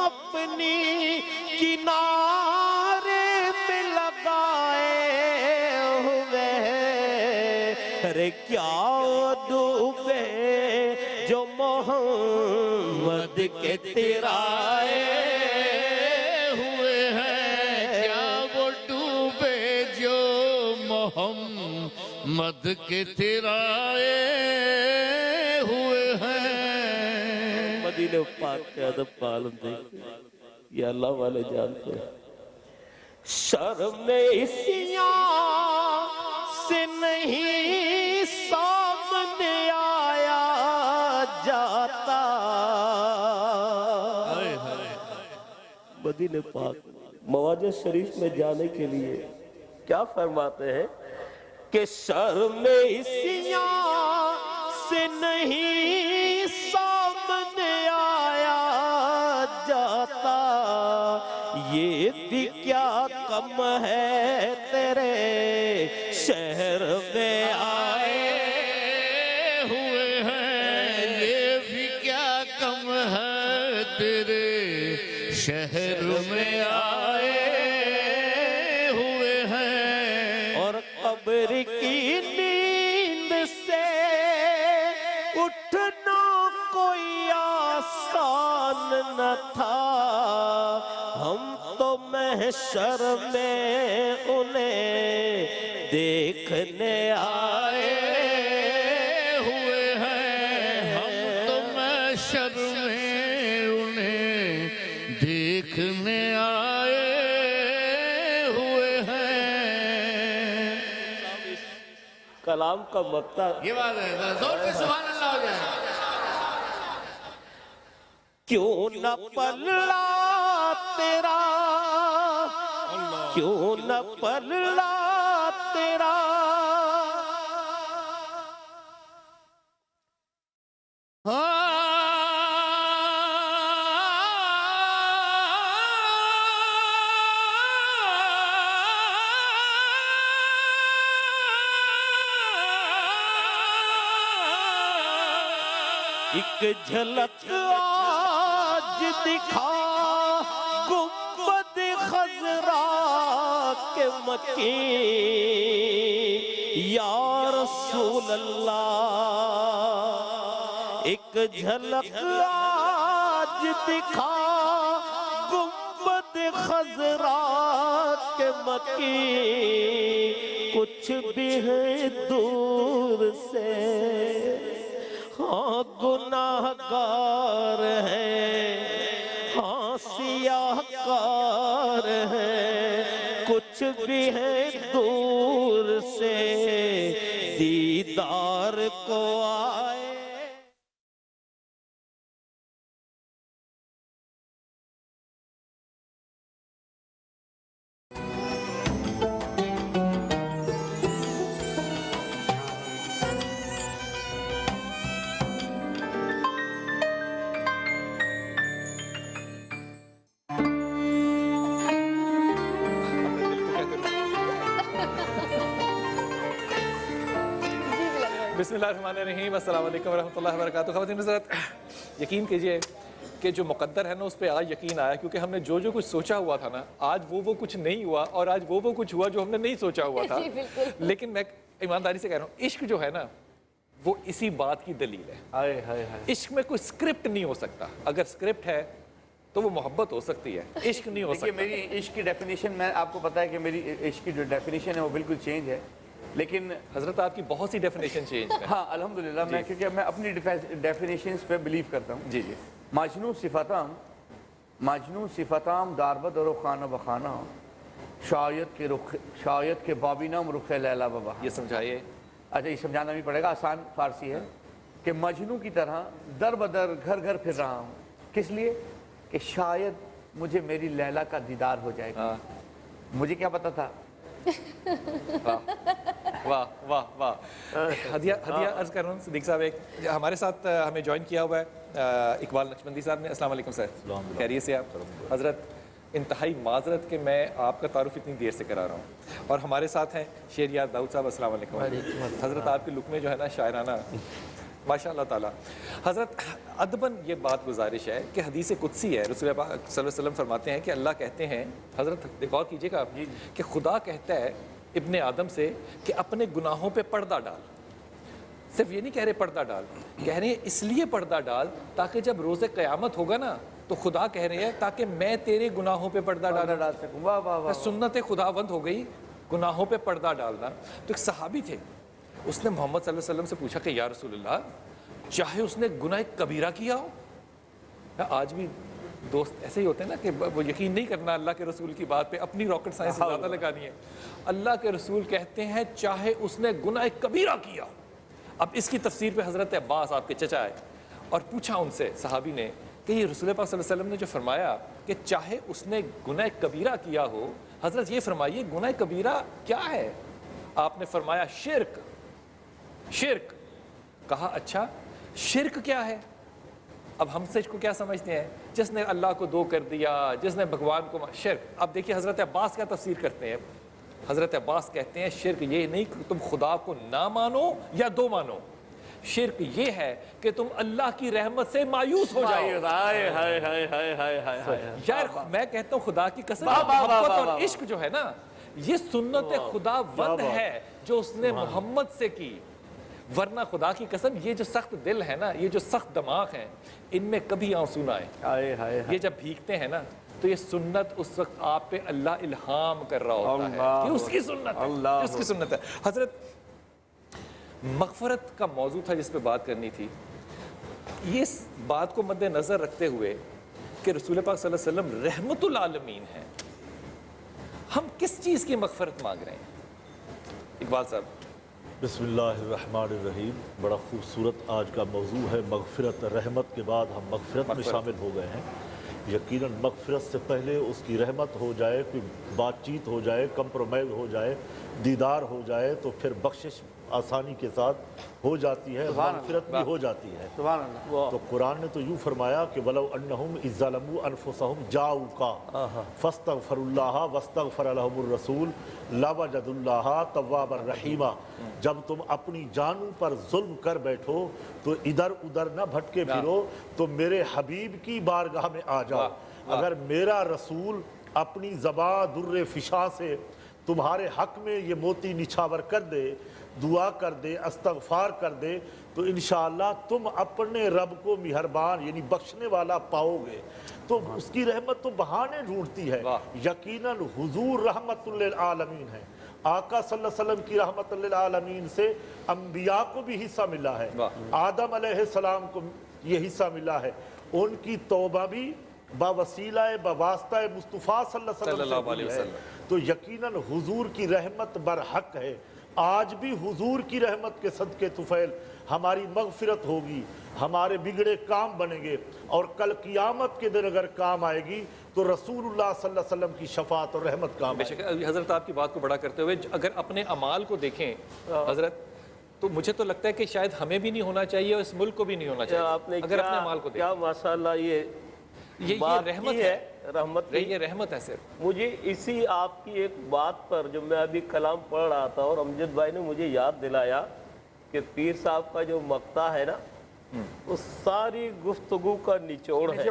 اپنی کنارے پہ لگائے ہوئے ہیں ارے کیا ڈوبے جو محمد کے تیرائے ہوئے ہیں کیا وہ ڈوبے جو محمد کے تیرائے ہوئے ہیں مدینہ پاک کے ادب پالن دیکھ یہ اللہ والے جانتے ہیں شرم اسیاں سے نہیں سامنے آیا جاتا مدینہ پاک مواجہ شریف میں جانے کے لیے کیا فرماتے ہیں کہ شرم اسیاں سے نہیں سامنے آیا جاتا یہ بھی کیا کم ہے تیرے شہر میں آئے ہوئے ہیں یہ بھی کیا کم ہے تیرے شہر میں آئے ہوئے ہیں اور قبر کی نیند سے اٹھنا کوئی آسان نہ تھا ہم تو محشر میں انہیں دیکھنے آئے ہوئے ہیں ہم تو محشر میں انہیں دیکھنے آئے ہوئے ہیں کلام کا مقطع یہ بات ہے زور سے سبحان اللہ ہو جائے کیوں نہ پلڑا تیرا کیوں نہ پلڑا تیرا ایک جھلک آج دکھا گنبد خضرا کے مکین یا رسول اللہ ایک جھلک آج دکھا گنبد خضرا کے مکین کچھ بھی ہے دور سے ہاں گناہ گار ہے ہاں سیاہ کار ہے کچھ بھی ہے دور سے دیدار کو آئے بسم اللہ الرحمن الرحیم السلام علیکم ورحمۃ اللہ وبرکاتہ خواتین حضرات یقین کیجئے کہ جو مقدر ہے نا اس پہ آج یقین آیا کیونکہ ہم نے جو کچھ سوچا ہوا تھا نا آج وہ کچھ نہیں ہوا اور آج وہ کچھ ہوا جو ہم نے نہیں سوچا ہوا تھا لیکن میں ईमानदारी से कह रहा हूँ, इश्क जो है ना वो इसी बात की दलील है। हाय हाय हाय। इश्क में कोई स्क्रिप्ट नहीं हो सकता, अगर स्क्रिप्ट है तो वो मोहब्बत हो सकती है, इश्क नहीं हो देखिए सकता। मेरी इश्क की डेफिनेशन, मैं आपको पता है कि मेरी इश्क की जो डेफिनेशन है वो बिल्कुल चेंज है, लेकिन हजरत आपकी बहुत सी डेफिनेशन चेंज है। हाँ अल्हम्दुलिल्लाह, मैं क्योंकि मैं अपनी डेफिनेशंस पे बिलीव करता हूँ। जी जी। माजनू सिफाताम दारबद और खाना बखाना शायद के बाबीनाम रुख लैला बबा। ये समझाइए। अच्छा ये समझाना भी पड़ेगा, आसान फारसी है कि मजनू की तरह दर बदर घर घर फिर रहा हूँ, किस लिए कि शायद मुझे मेरी लैला का दीदार हो जाएगा। हाँ। मुझे क्या पता था। वाह वाह वाह। हदिया अर्ज कर रहा हूँ सिद्दीक साहब, एक हमारे साथ हमें ज्वाइन किया हुआ है इकबाल नक्शबंदी साहब ने। अस्सलाम वालेकुम सर, खैरियत से आप? हजरत इंतहाई माजरत के मैं आपका तारुफ इतनी देर से करा रहा हूँ, और हमारे साथ हैं शेरियार दाऊद साहब। अस्सलाम वालेकुम। हजरत आपके लुक में जो है ना शायराना माशाअल्लाह ताला। हजरत अदबन ये बात गुजारिश है कि हदीस कुदसी है, रसूल पाक सल्लल्लाहु अलैहि वसल्लम फरमाते हैं कि अल्लाह कहते हैं, हजरत गौर कीजिएगा आप, कि खुदा कहता है इब्ने आदम से कि अपने गुनाहों पे पर्दा डाल। सिर्फ ये नहीं कह रहे पर्दा डाल, कह रहे हैं इसलिए पर्दा डाल ताकि जब रोज़े क़यामत होगा ना तो खुदा कह रहे हैं ताकि मैं तेरे गुनाहों पे पर्दा डाल सकूँ। वाह वाह वाह। सुन्नत खुदावंद हो गई गुनाहों पे पर्दा डालना। तो एक सहाबी थे, उसने मोहम्मद सल्लल्लाहु अलैहि वसल्लम से पूछा कि या रसूलल्लाह, चाहे उसने गुनाह कबीरा किया हो। आज भी दोस्त ऐसे ही होते हैं ना कि वो यकीन नहीं करना अल्लाह के रसूल की बात पे, अपनी रॉकेट साइंस ज़्यादा लगानी है। अल्लाह के रसूल कहते हैं चाहे उसने गुनाह कबीरा किया। अब इसकी तफसीर पे हज़रत अब्बास आपके चचा आए और पूछा उनसे सहाबी ने कि ये रसूल पाक सल्लल्लाहु अलैहि वसल्लम ने जो फरमाया कि चाहे उसने गुनाह कबीरा किया हो, हज़रत ये फरमाइए गुनाह कबीरा क्या है? आपने फरमाया शिर्क। शिर्क। कहा अच्छा शिर्क क्या है? अब हमसे इसको क्या समझते हैं? जिसने अल्लाह को दो कर दिया, जिसने भगवान को शिर्क। अब देखिए हज़रत अब्बास क्या तफसीर करते हैं। हज़रत अब्बास कहते हैं शिर्क ये नहीं कि तुम खुदा को ना मानो या दो मानो, शिर्क ये है कि तुम अल्लाह की रहमत से मायूस हो जाओ। यार मैं कहता हूँ खुदा की कसम, मोहब्बत और इश्क जो है ना ये सुन्नत खुदावंद है जो उसने मोहम्मद से की। वरना खुदा की कसम ये जो सख्त दिल है ना, ये जो सख्त दिमाग है, इनमें कभी आंसू ना आए। ये जब भीगते हैं ना तो ये सुन्नत उस वक्त आप पे अल्लाह इल्हाम कर रहा होता है कि उसकी सुन्नत है, उसकी सुन्नत है। हजरत मगफरत का मौजू था जिस पे बात करनी थी। ये इस बात को मद्देनजर रखते हुए कि रसूल पाक सल्लल्लाहु अलैहि वसल्लम रहमतुल आलमीन हैं, हम किस चीज़ की मगफरत मांग रहे हैं? इकबाल साहब। बिस्मिल्लाहिर्रहमानिर्रहीम। बड़ा खूबसूरत आज का मौजू है मगफिरत। रहमत के बाद हम मगफिरत में शामिल हो गए हैं। यकीनन मगफिरत से पहले उसकी रहमत हो जाए, कोई बातचीत हो जाए, कंप्रोमाइज़ हो जाए, दीदार हो जाए तो फिर बख्शिश आसानी के साथ हो जाती है, मगफिरत भी हो जाती है। तो कुरान ने तो यूँ फरमाया कि वलौ अन्नहुम इज़्ज़लमू अनफुसहुम जाऊका फस्तगफिरुल्लाह वस्तगफर लहुमुर रसूल लवजदुल्लाह तव्वाबर रहीमा। जब तुम अपनी जानों पर जुल्म कर बैठो तो इधर उधर न भटके फिरो, तो मेरे हबीब की बारगाह में आ जाओ। अगर मेरा रसूल अपनी ज़बान दुर्रे फिशा से तुम्हारे हक में ये मोती निछावर कर दे, दुआ कर दे, अस्तगफार कर दे, तो इंशाअल्लाह तुम अपने रब को मेहरबान यानी बख्शने वाला पाओगे। तो उसकी रहमत तो बहाने ढूंढती है। यकीनन हुजूर रहमतुल लिल आलमीन है। आका सल्लल्लाहु अलैहि वसल्लम की रहमतुल लिल आलमीन से अंबिया को भी हिस्सा मिला है, आदम अलैहिस्सलाम को ये हिस्सा मिला है। उनकी तौबा भी बावसीला बवास्ता मुस्तफ़ा सल्लल्लाहु अलैहि वसल्लम। तो यकीनन हुजूर की रहमत बरहक है। आज भी हुजूर की रहमत के सदके तुफैल हमारी मगफिरत होगी, हमारे बिगड़े काम बनेंगे, और कल क़ियामत के दिन अगर काम आएगी तो रसूलुल्लाह सल्लल्लाहु अलैहि वसल्लम की शफाअत और रहमत काम बेशक। हज़रत आपकी बात को बड़ा करते हुए अगर अपने अमाल को देखें हज़रत, तो मुझे तो लगता है कि शायद हमें भी नहीं होना चाहिए और इस मुल्क को भी नहीं होना चाहिए। आपने अगर अपने अमाल को क्या माशाल्लाह ये रहमत है, रहमत ये रहमत है सिर्फ। मुझे इसी आपकी एक बात पर जो मैं अभी कलाम पढ़ रहा था और अमजद भाई ने मुझे याद दिलाया कि पीर साहब का जो मक्ता है ना, वो सारी गुफ्तगू का निचोड़ है।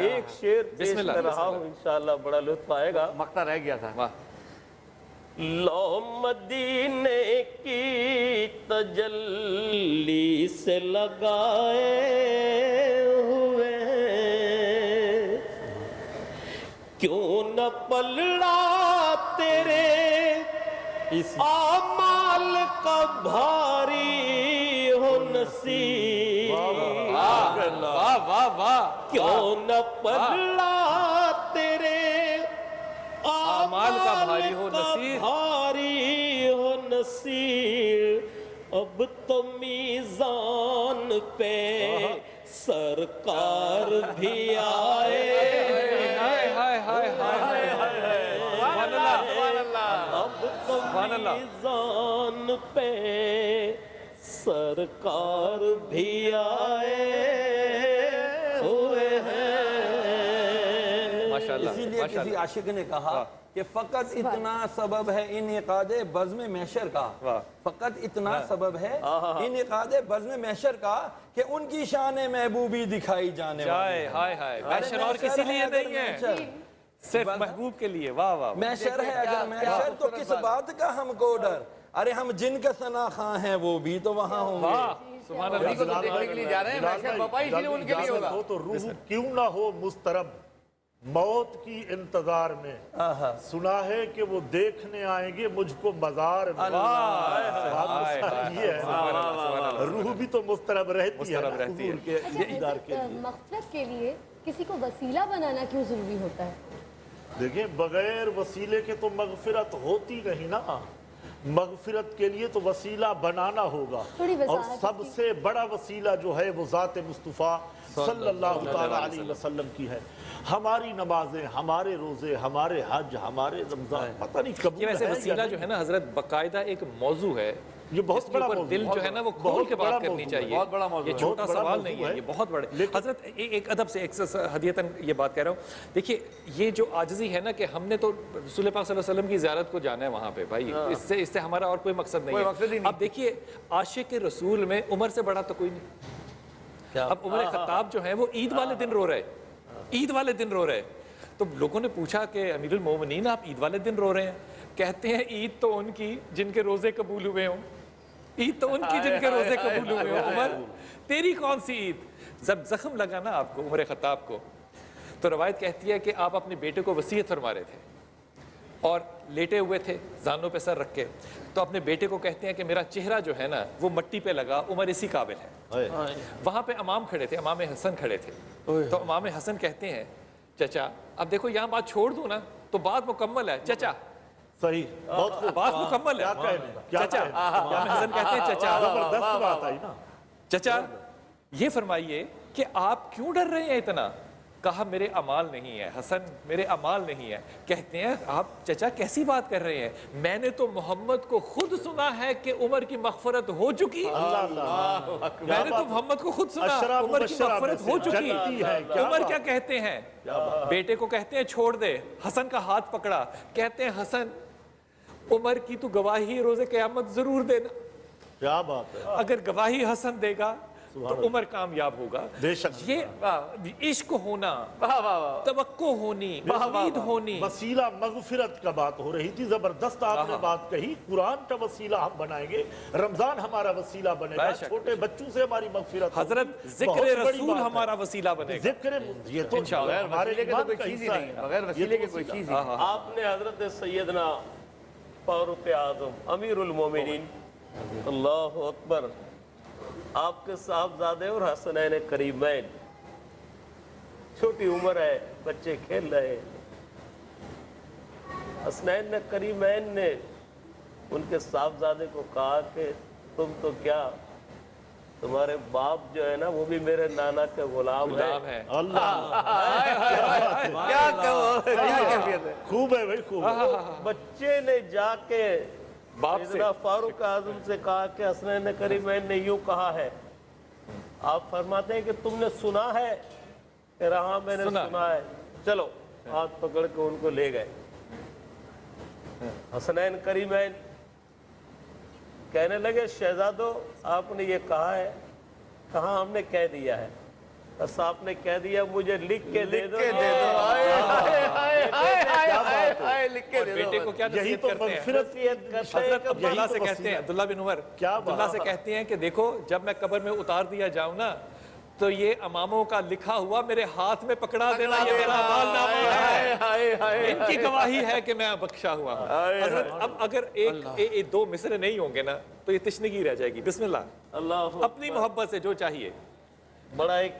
एक शेर पेश कर रहा हूँ, इंशाअल्लाह बड़ा लुत्फ आएगा। मक्ता रह गया था। वाह। لو مدینے کی تجلی سے لگائے ہوئے ہیں، کیوں نہ پلڑا تیرے اعمال کا بھاری ہو نصیب، واہ واہ واہ، کیوں نہ پلڑا تیرے اعمال کا بھاری ہو نصیب، بھاری ہو نصیب، اب تو میزان پہ سرکار بھی آئے، ہائے ہائے ہائے ہائے، اب تو میزان پہ سرکار بھی آئے ہوئے ہیں۔ ماشاءاللہ اسی لیے کسی عاشق نے کہا کہ فقط اتنا سبب ہے انعقاد بزم محشر کا، فقط اتنا سبب ہے انعقاد بزم محشر کا کہ ان کی شان محبوبی دکھائی جانے والی ہے۔ ہائے ہائے، محشر اور کسی لیے نہیں ہے، صرف محبوب کے لیے۔ واہ واہ، محشر ہے اگر محشر تو کس بات کا ہم کو ڈر، ارے ہم جن کا ثنا خواں ہیں وہ بھی تو وہاں ہوں گے۔ سبحان اللہ۔ دیکھنے کے لیے جا رہے ہیں، محشر پاپا اسی لیے ان کے لیے ہوگا۔ ہو تو روح کیوں نہ ہو مضطرب موت کی انتظار میں، سنا ہے کہ وہ دیکھنے آئیں گے مجھ کو مزار میں۔ یہ ہے، روح بھی تو مضطرب رہتی ہے حضور کے دیدار کے لیے۔ مغفرت کے لیے کسی کو وسیلہ بنانا کیوں ضروری ہوتا ہے؟ دیکھیں بغیر وسیلے کے تو مغفرت ہوتی نہیں نا، مغفرت کے لیے تو وسیلہ بنانا ہوگا، تھوڑی اور وضاحت سب سے بڑا وسیلہ جو ہے وہ ذات مصطفیٰ صلی اللہ تعالیٰ علیہ وسلم کی ہے۔ ہماری نمازیں، ہمارے روزے، ہمارے حج، ہمارے رمضان پتہ نہیں قبول یہ ویسے ہے یا وسیلہ نہیں۔ جو ہے نا حضرت باقاعدہ ایک موضوع ہے، یہ بہت اس کے بڑا اوپر موضوع دل جو ہے نا وہ کھول کے بات کرنی چاہیے، بہت بڑا موضوع یہ ہے، چھوٹا بہت بڑا سوال موضوع نہیں ہے، ہے، یہ بہت بڑے۔ لیکن حضرت ایک ادب سے ایک ہدیتاً یہ بات کہہ رہا ہوں، دیکھیے یہ جو عاجزی ہے نا کہ ہم نے تو رسول پاک صلی اللہ علیہ وسلم کی زیارت کو جانا ہے وہاں پہ، بھائی اس سے ہمارا اور کوئی مقصد نہیں ہے۔ اب دیکھیے عاشق رسول میں عمر سے بڑا تو کوئی نہیں۔ اب عمر خطاب جو ہیں وہ عید والے دن رو رہے، عید والے دن رو رہے، تو لوگوں نے پوچھا کہ امیر المومنین آپ عید والے دن رو رہے ہیں؟ کہتے ہیں عید تو ان کی جن کے روزے قبول ہوئے ہوں، عید تو ان کی جن کے روزے قبول ہوئے ہوں، عمر تیری کون سی عید؟ جب زخم لگا نا آپ کو عمر خطاب کو، تو روایت کہتی ہے کہ آپ اپنے بیٹے کو وصیت فرما رہے تھے اور لیٹے ہوئے تھے زانوں پہ سر رکھ کے، تو اپنے بیٹے کو کہتے ہیں کہ میرا چہرہ جو ہے نا وہ مٹی پہ لگا، عمر اسی قابل ہے۔ وہاں پہ امام کھڑے تھے، امام حسن کھڑے تھے، تو امام حسن کہتے ہیں چچا، اب دیکھو یہاں بات چھوڑ دوں نا تو بات مکمل ہے، چچا صحیح، بہت خوب، بات مکمل ہے، چچا امام حسن کہتے ہیں چچا، زبردست بات آئی نا۔ چچا یہ فرمائیے کہ آپ کیوں ڈر رہے ہیں اتنا؟ کہا میرے اعمال نہیں ہے حسن، میرے اعمال نہیں ہے۔ کہتے ہیں آپ چچا کیسی بات کر رہے ہیں؟ میں نے تو محمد کو خود سنا ہے کہ عمر کی مغفرت ہو چکی، میں نے تو محمد کو خود سنا عمر کی مغفرت ہو چکی۔ عمر کیا کہتے ہیں؟ بیٹے کو کہتے ہیں چھوڑ دے، حسن کا ہاتھ پکڑا، کہتے ہیں حسن عمر کی تو گواہی روز قیامت ضرور دینا، کیا بات ہے، اگر گواہی حسن دے گا تو عمر کامیاب ہوگا۔ بے شک، یہ عشق ہونا، توقع ہونی، امید ہونی، وسیلہ مغفرت کا بات ہو رہی تھی، زبردست آپ نے بات کہی۔ قرآن کا وسیلہ ہم بنائیں گے، رمضان ہمارا وسیلہ بنے گا، چھوٹے بچوں سے ہماری مغفرت، حضرت ذکر رسول ہمارا وسیلہ بنے گا، ذکر، یہ تو ہمارے کوئی چیز ہی نہیں ہے، بغیر وسیلے کے کوئی چیز ہی نہیں۔ آپ نے حضرت سیدنا فاروق اعظم امیر المومنین اللہ اکبر، آپ کے صاحبزادے اور حسنین کریمین، چھوٹی عمر ہے، بچے کھیل رہے ہیں، حسنین کریمین نے ان کے صاحبزادے کو کہا کہ تم تو کیا، تمہارے باپ جو ہے نا وہ بھی میرے نانا کے غلام ہے۔ اللہ کیا کیفیت ہے، خوب ہے بھائی، خوب ہے۔ بچے نے جا کے باپ سے سیدنا فاروق اعظم سے کہا کہ حسنین کریمین نے یوں کہا ہے، آپ فرماتے ہیں کہ تم نے سنا ہے؟ کہ رہا میں نے سنا ہے، چلو ہاتھ پکڑ کے ان کو لے گئے۔ حسنین کریمین کہنے لگے شہزادو آپ نے یہ کہا ہے؟ کہاں ہم نے کہہ دیا ہے، بس آپ نے کہہ دیا مجھے لکھ کے دے دو۔ हाय लिख के और दे बेटे दो को क्या यही नसीहत तो करते हैं? मगफिरत की एक निशानी है हजरत कि अब्दुल्ला यही से तो कहते हैं, वसीला। अब्दुल्ला बिन उमर, क्या अब्दुल्ला से बात। कहते हैं कि देखो जब मैं कब्र में उतार दिया जाऊं ना तो ये अमामों का लिखा हुआ मेरे हाथ में पकड़ा देना, ये मेरा अमालनामा है। हाय हाय इनकी गवाही है कि मैं बख्शा हुआ हूँ। हजरत अब अगर एक दो मिसरे नहीं होंगे ना तो ये तशनगी रह जाएगी। बिस्मिल्लाह, अल्लाह अपनी मोहब्बत से जो चाहिए। बड़ा एक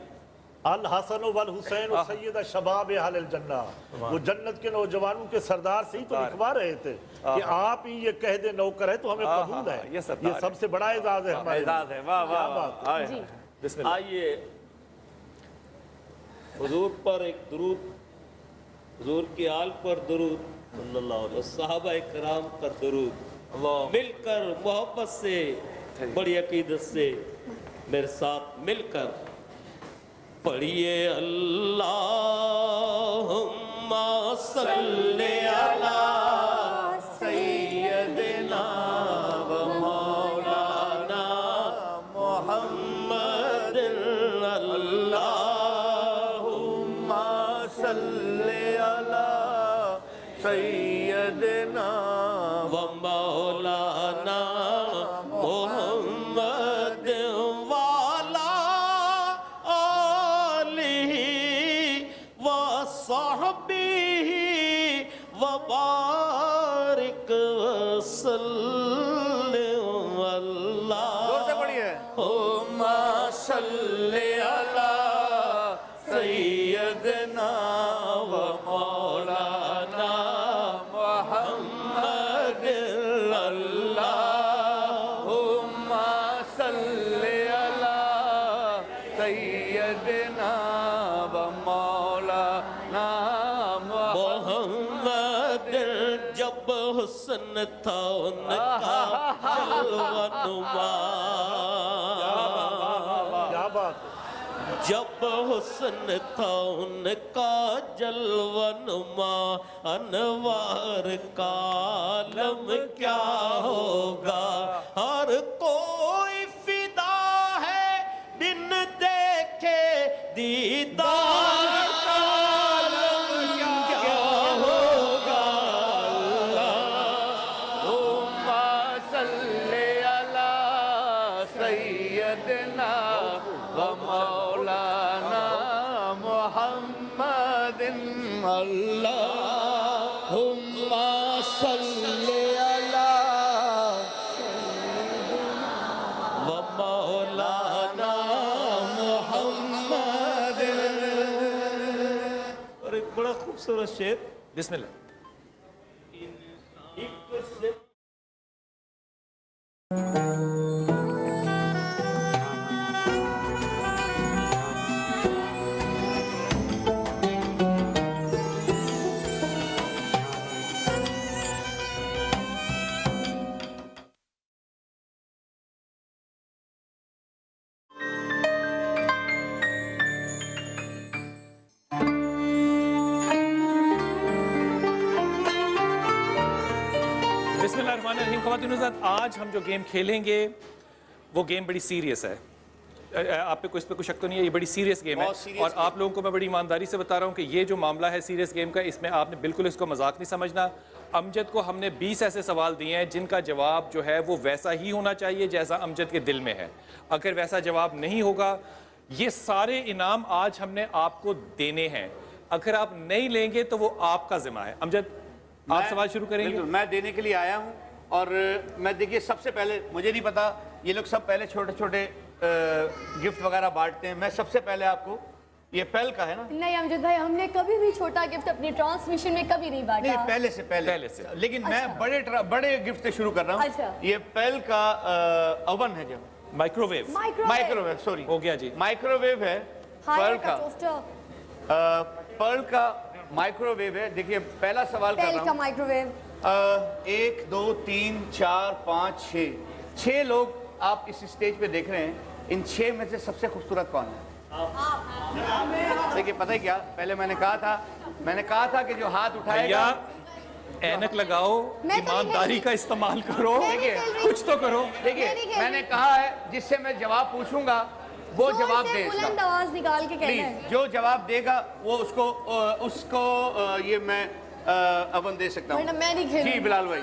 अल हसन वल हुसैन सैयद शबाब अहल जन्ना, वो जन्नत के नौजवानों के सरदार से ही तो लिखवा रहे थे कि आप ही ये कह दे नौकर है तो हमें कबूल है। ये सरदार ये सबसे बड़ा एजाज है हमारे एजाज है। वाह वाह वाह हाय जी बिस्मिल्लाह। आइए हुजूर पर एक दुरूद, हुजूर की आल पर दुरूद सल्लल्लाहु अलैहि वसल्लम, सहाबा इकराम पर दुरूद, मिलकर मोहब्बत से, बड़ी अकीदत से मेरे साथ मिलकर पढ़िए अल्लाहुम्मा सल्ली अला सय्यदिना व मौलाना मुहम्मद अल्लाहुम्मा सल्ली अला सय्यदना व मौलाना मुहम्मद वाला आलिही व सहबिही व बारिक वसल्लिम अल्लाह जोर से पढ़िए हुम्मा सल्ली अला सय्यदना व मौलाना मुहम्मद अल्लाहुम्मा सल्ली अला सय्यदना व मौलाना मोहम्मद जब हुस्न था उनका जलवा क्या बात है। जब हुस्न था उनका जलवनुमा, अनवार का आलम क्या होगा। हर कोई फिदा है बिन देखे दीदार का आलम क्या होगा। अल्लाहुम्मा सल्ली अला सय्यदना व मौलाना मुहम्मदिन अल्लाहुम्मा सल्ली अला व मौलाना मुहम्मदिन। और एक बड़ा खूबसूरत शेर, बिस्मिल्लाह। बिस्मिल्लाहिर्रहमानिर्रहीम। ख़वातीन व हज़रात, आज हम जो गेम खेलेंगे वो गेम बड़ी सीरियस है। आप पे इस पे कोई शक तो नहीं है, ये बड़ी सीरियस गेम है। और आप लोगों को मैं बड़ी ईमानदारी से बता रहा हूँ कि ये जो मामला है सीरियस गेम का, इसमें आपने बिल्कुल इसको मजाक नहीं समझना। अमजद को हमने 20 ऐसे सवाल दिए हैं जिनका जवाब जो है वो वैसा ही होना चाहिए जैसा अमजद के दिल में है। अगर वैसा जवाब नहीं होगा, ये सारे इनाम आज हमने आपको देने हैं। अगर आप नहीं लेंगे तो वो आपका जिम्मा है। अमजद, आप सवाल शुरू करेंगे। बिल्कुल, मैं देने के लिए आया हूँ। और मैं देखिए सबसे पहले, मुझे नहीं पता, ये लोग सब पहले छोटे छोटे गिफ्ट वगैरह बांटते हैं। मैं सबसे पहले आपको, ये पेल का है ना? नहीं अमजद भाई, हमने कभी भी छोटा गिफ्ट अपनी ट्रांसमिशन में कभी नहीं बांटा। नहीं, पहले से। लेकिन मैं बड़े गिफ्ट से शुरू कर रहा हूँ। अच्छा। ये पेल का ओवन है, जो माइक्रोवेव माइक्रोवेव, सॉरी हो गया जी। माइक्रोवेव है पर्ल का, टोस्टर, पर्ल का माइक्रोवेव है। देखिए पहला सवाल कर पेल रहा का हूँ। माइक्रोवेव। 1 2 3 4 5 6 लोग आप इस स्टेज पे देख रहे हैं। इन 6 में से सबसे खूबसूरत कौन है? देखिए पता है क्या, पहले मैंने कहा था कि जो हाथ भैया उठाएगा, ऐनक लगाओ, मैं तो नहीं ईमानदारी का इस्तेमाल करो, मैं नहीं खेल रही। कुछ तो करो। देखिए मैं नहीं खेल मैंने रही। कहा है जिससे मैं जवाब पूछूंगा वो जवाब दे। बुलंद इसका आवाज निकाल के कहना प्लीज है। जो जवाब देगा वो उसको ये मैं अवन दे सकता वरना हूँ। मैं नहीं खेलूंगी। जी बिलाल भाई।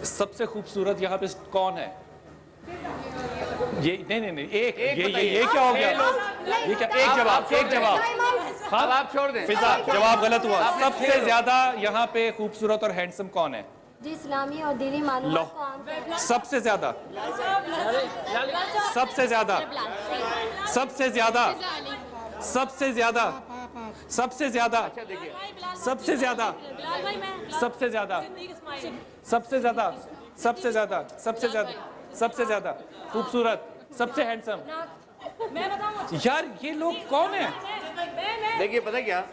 सबसे खूबसूरत यहाँ पे कौन है? ये नहीं एक ये क्या हो गया? ये क्या? एक जवाब अब आप छोड़ दें। फिजा, जवाब गलत हुआ। सबसे ज्यादा यहाँ पे खूबसूरत और हैंडसम कौन है? जी इस्लामी और दीनी मालूमात को आम करना। सबसे ज्यादा सबसे ज्यादा सबसे ज्यादा सबसे ज्यादा सबसे ज्यादा सबसे ज्यादा सबसे ज्यादा सबसे ज्यादा सबसे ज्यादा सबसे ज्यादा सबसे ज्यादा खूबसूरत, सबसे हैंडसम। यार ये लोग कौन है? देखिए पता क्या,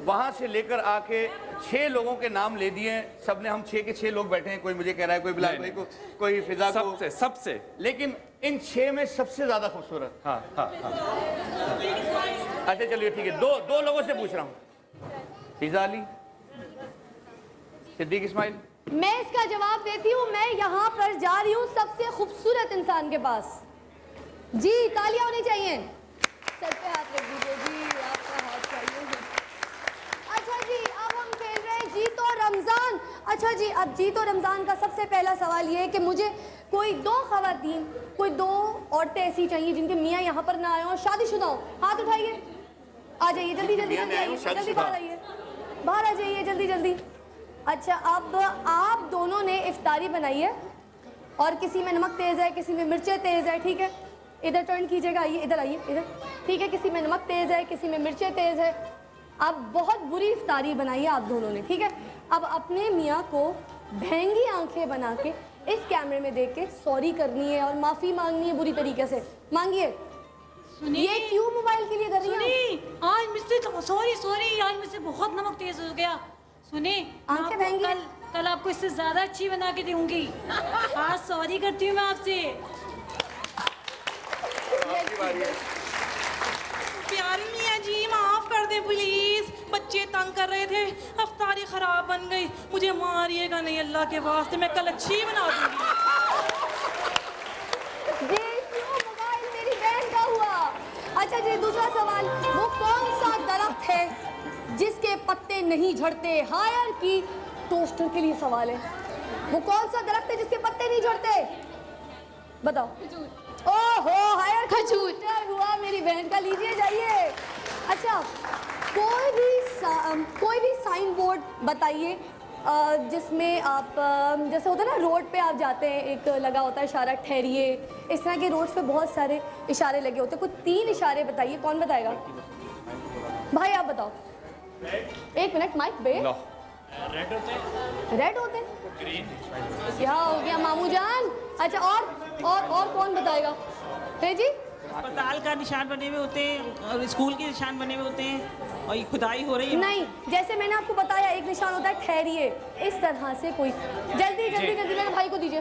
वहां से लेकर आके 6 लोगों के नाम ले दिए, सबने, हम 6 के 6 लोग बैठे हैं, कोई मुझे कह रहा है, कोई बिलाल भाई को, कोई फिजा को, सबसे लेकिन इन 6 में सबसे ज्यादा खूबसूरत। हाँ। अच्छा चलिए ठीक है, दो लोगों से पूछ रहा हूँ, फिजा अली, सिद्दीक इस्माइल। मैं इसका जवाब देती हूँ। मैं यहाँ पर जा रही हूँ सबसे खूबसूरत इंसान के पास। जी तालियां होनी चाहिए। सर पे हाथ रख दीजिए जी, आपका हाथ चाहिए। अच्छा जी, अब हम खेल रहे हैं जीत और रमजान। अच्छा जी, अब जीत और रमजान का सबसे पहला सवाल ये है कि मुझे कोई 2 खवातीन, कोई 2 औरतें ऐसी चाहिए जिनके मियाँ यहाँ पर ना आए और शादीशुदा हो। हाथ उठाइए, आ जाइए जल्दी जल्दी जल्दी आइए, जल्दी बाहर आइए, बाहर आ जाइए जल्दी जल्दी। अच्छा, अब आप दोनों ने इफ्तारी बनाई है और किसी में नमक तेज़ है, किसी में मिर्चें तेज़ है, ठीक है? इधर टर्न कीजिएगा, आइए इधर आइए इधर, ठीक है? किसी में नमक तेज़ है, किसी में मिर्चें तेज़ है। अब बहुत बुरी इफ्तारी बनाई है आप दोनों ने, ठीक है? अब अपने मियाँ को भैंगी आंखें बना के इस कैमरे में देख के सॉरी करनी है और माफ़ी मांगनी है बुरी तरीके से। मांगिए। ये क्यों मोबाइल के लिए कर रही हैं? आज मुझसे सॉरी आज मुझसे बहुत नमक तेज हो गया। सुने, आंखें भैंगी हैं। कल आपको इससे ज्यादा अच्छी बना के दूंगी। आज सॉरी करती हूँ मैं आपसे। प्यारी मियाँ जी माफ कर दे प्लीज, बच्चे तंग कर रहे थे, अफ्तारी खराब बन गई, मुझे मारिएगा नहीं अल्लाह के वास्ते, मैं कल अच्छी बना दूंगी। ये क्यों मोबाइल मेरी बहन का हुआ? अच्छा जी, दूसरा सवाल, वो कौन सा दरख्त है जिसके पत्ते नहीं झड़ते? हायर की टोस्टर के लिए सवाल है। वो कौन सा दरख्त है जिसके पत्ते नहीं झड़ते? बताओ। ओहो, हायर खजूर हुआ मेरी बहन का, लीजिए जाइए। अच्छा, कोई भी साइन बोर्ड बताइए जिसमें आप, जैसे होता है ना रोड पे आप जाते हैं, एक लगा होता है इशारा ठहरिए, इस तरह के रोड्स पे बहुत सारे इशारे लगे होते हैं, कुछ 3 इशारे बताइए। कौन बताएगा? भाई आप बताओ। 1 मिनट, माइक पे। रेड होते हैं, क्या हो गया मामू जान? अच्छा, और कौन बताएगा? है जी? अस्पताल का निशान बने हुए होते हैं और स्कूल के निशान बने हुए होते हैं और ये खुदाई हो रही है। नहीं, जैसे मैंने आपको बताया एक निशान होता है ठहरिए, इस तरह से कोई। जल्दी जल्दी जल्दी मेरे भाई को दीजिए।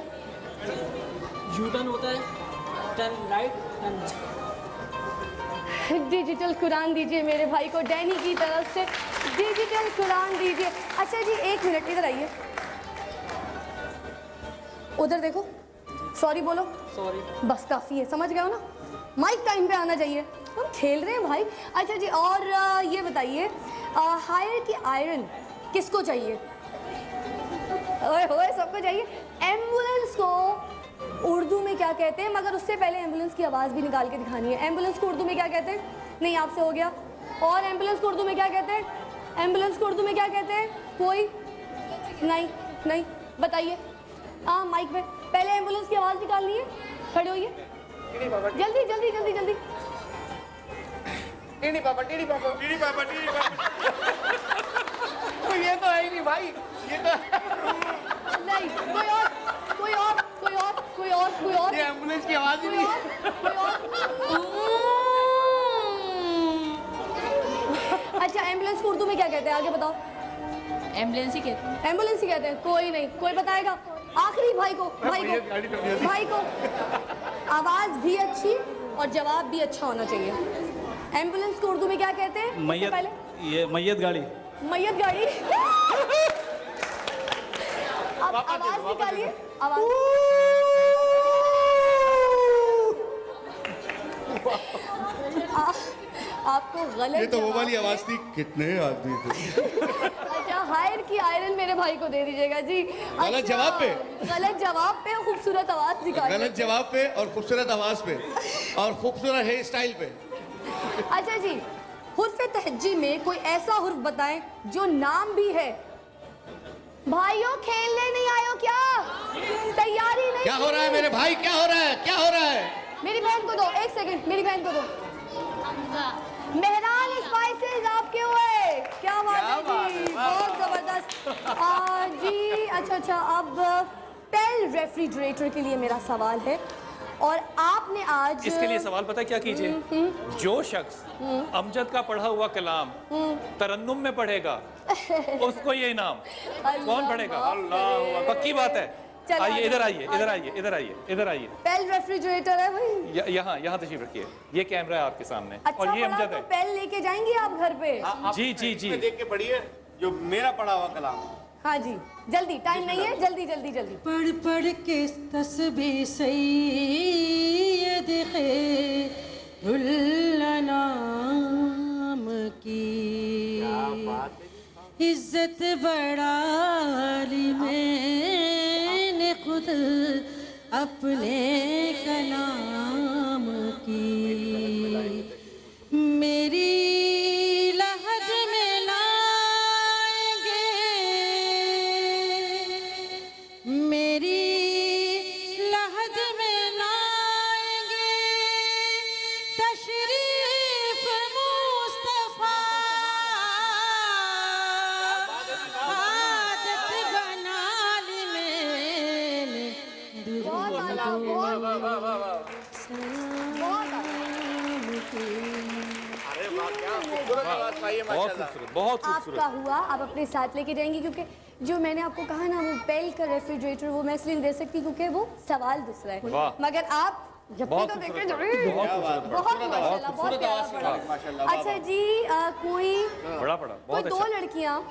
यूटर्न होता है, टर्न राइट, डिजिटल कुरान दीजिए मेरे भाई को, डैनी की तरफ से डिजिटल कुरान दीजिए। अच्छा जी, 1 मिनट इधर आइए, उधर देखो, सॉरी बोलो। सॉरी। बस काफ़ी है, समझ गए हो ना? माइक टाइम पे आना चाहिए, हम खेल रहे हैं भाई। अच्छा जी, और ये बताइए, हायर की आयरन किसको चाहिए? ओए होए, सबको चाहिए। एम्बुलेंस को उर्दू में क्या कहते हैं? मगर उससे पहले एम्बुलेंस की आवाज़ भी निकाल के दिखानी है। एम्बुलेंस को उर्दू में क्या कहते हैं? नहीं, आपसे हो गया। और एम्बुलेंस को उर्दू में क्या कहते हैं? एम्बुलेंस को उर्दू में क्या कहते हैं? कोई नहीं बताइए। हाँ, माइक पे पहले एम्बुलेंस की आवाज़ निकालनी है, खड़े होइए जल्दी जल्दी जल्दी जल्दी। टीडी पापा तो ये तो है ही नहीं भाई, ये तो नहीं, कोई और ये एम्बुलेंस की आवाज ही नहीं। अच्छा, एम्बुलेंस को उर्दू में क्या कहते हैं? आगे बताओ। एम्बुलेंस ही कहते हैं। एम्बुलेंस ही कहते हैं। कोई नहीं, कोई बताएगा? आखिरी भाई को आवाज भी अच्छी और जवाब भी अच्छा होना चाहिए। एम्बुलेंस को उर्दू में क्या कहते हैं? मैयत, पहले ये मैयत गाड़ी। मैयत गाड़ी। अब आवाज निकालिए, आवाज। आपको गलत, ये तो वो वाली आवाज थी, कितने आदमी थे। अच्छा, हायर की आयरन मेरे भाई को दे दीजिएगा जी। गलत जवाब पे? गलत जवाब पे खूबसूरत आवाज निकाल। गलत जवाब पे और खूबसूरत आवाज पे और खूबसूरत हेयर स्टाइल पे। अच्छा जी, हुर्फ तहज्जी में कोई ऐसा हुर्फ बताएं जो नाम भी है। भाइयों खेलने नहीं आए हो क्या? तैयारी नहीं? क्या हो रहा है मेरे भाई, क्या हो रहा है, क्या हो रहा है? मेरी बहन को दो, एक सेकंड, मेरी बहन को दो। मेहरान स्पाइसेस आपके हुए, क्या बात है जी, बहुत जबरदस्त। जी अच्छा, अब पेल रेफ्रिजरेटर के लिए मेरा सवाल है और आपने आज इसके लिए सवाल पता है क्या कीजिए, जो शख्स अमजद का पढ़ा हुआ कलाम तरन्नुम में पढ़ेगा उसको ये इनाम। कौन पढ़ेगा? पक्की बात है। आइए इधर आइए, इधर आइए, इधर आइए, इधर आइए। पेल रेफ्रिजरेटर है भाई, यहाँ तशरीफ रखिए, ये कैमरा है आपके सामने। अच्छा और ये पढ़ा अमजद तो है। पेल लेके जाएंगे आप घर पे? जी जी जी, देख के पढ़िए जो मेरा पढ़ा हुआ कलाम। हाँ जी, जल्दी, टाइम नहीं है, जल्दी जल्दी जल्दी। पढ़ पढ़ के तस्बीह सैयद खैरुल्अनाम की इज्जत बढ़ाली मैंने खुद अपने कलाम की। मेरी लहद में लाएंगे, मेरी लहद में लाएंगे तशरीफ मुस्तफा, आदत बना ली मैंने बहुत आला, बहुत बहुत खूबसूरत, बहुत खूबसूरत। आपका हुआ, आप अपने साथ लेके जाएंगे क्योंकि जो मैंने आपको कहा ना वो पेल का रेफ्रिजरेटर वो मैं इसलिए नहीं दे सकती क्योंकि वो सवाल दूसरा है, मगर आप जब भी तो देखे बहुत माशाल्लाह, बहुत प्यारा। अच्छा जी, कोई बड़ा पड़ा, कोई बहुत दो अच्छा। लड़कियां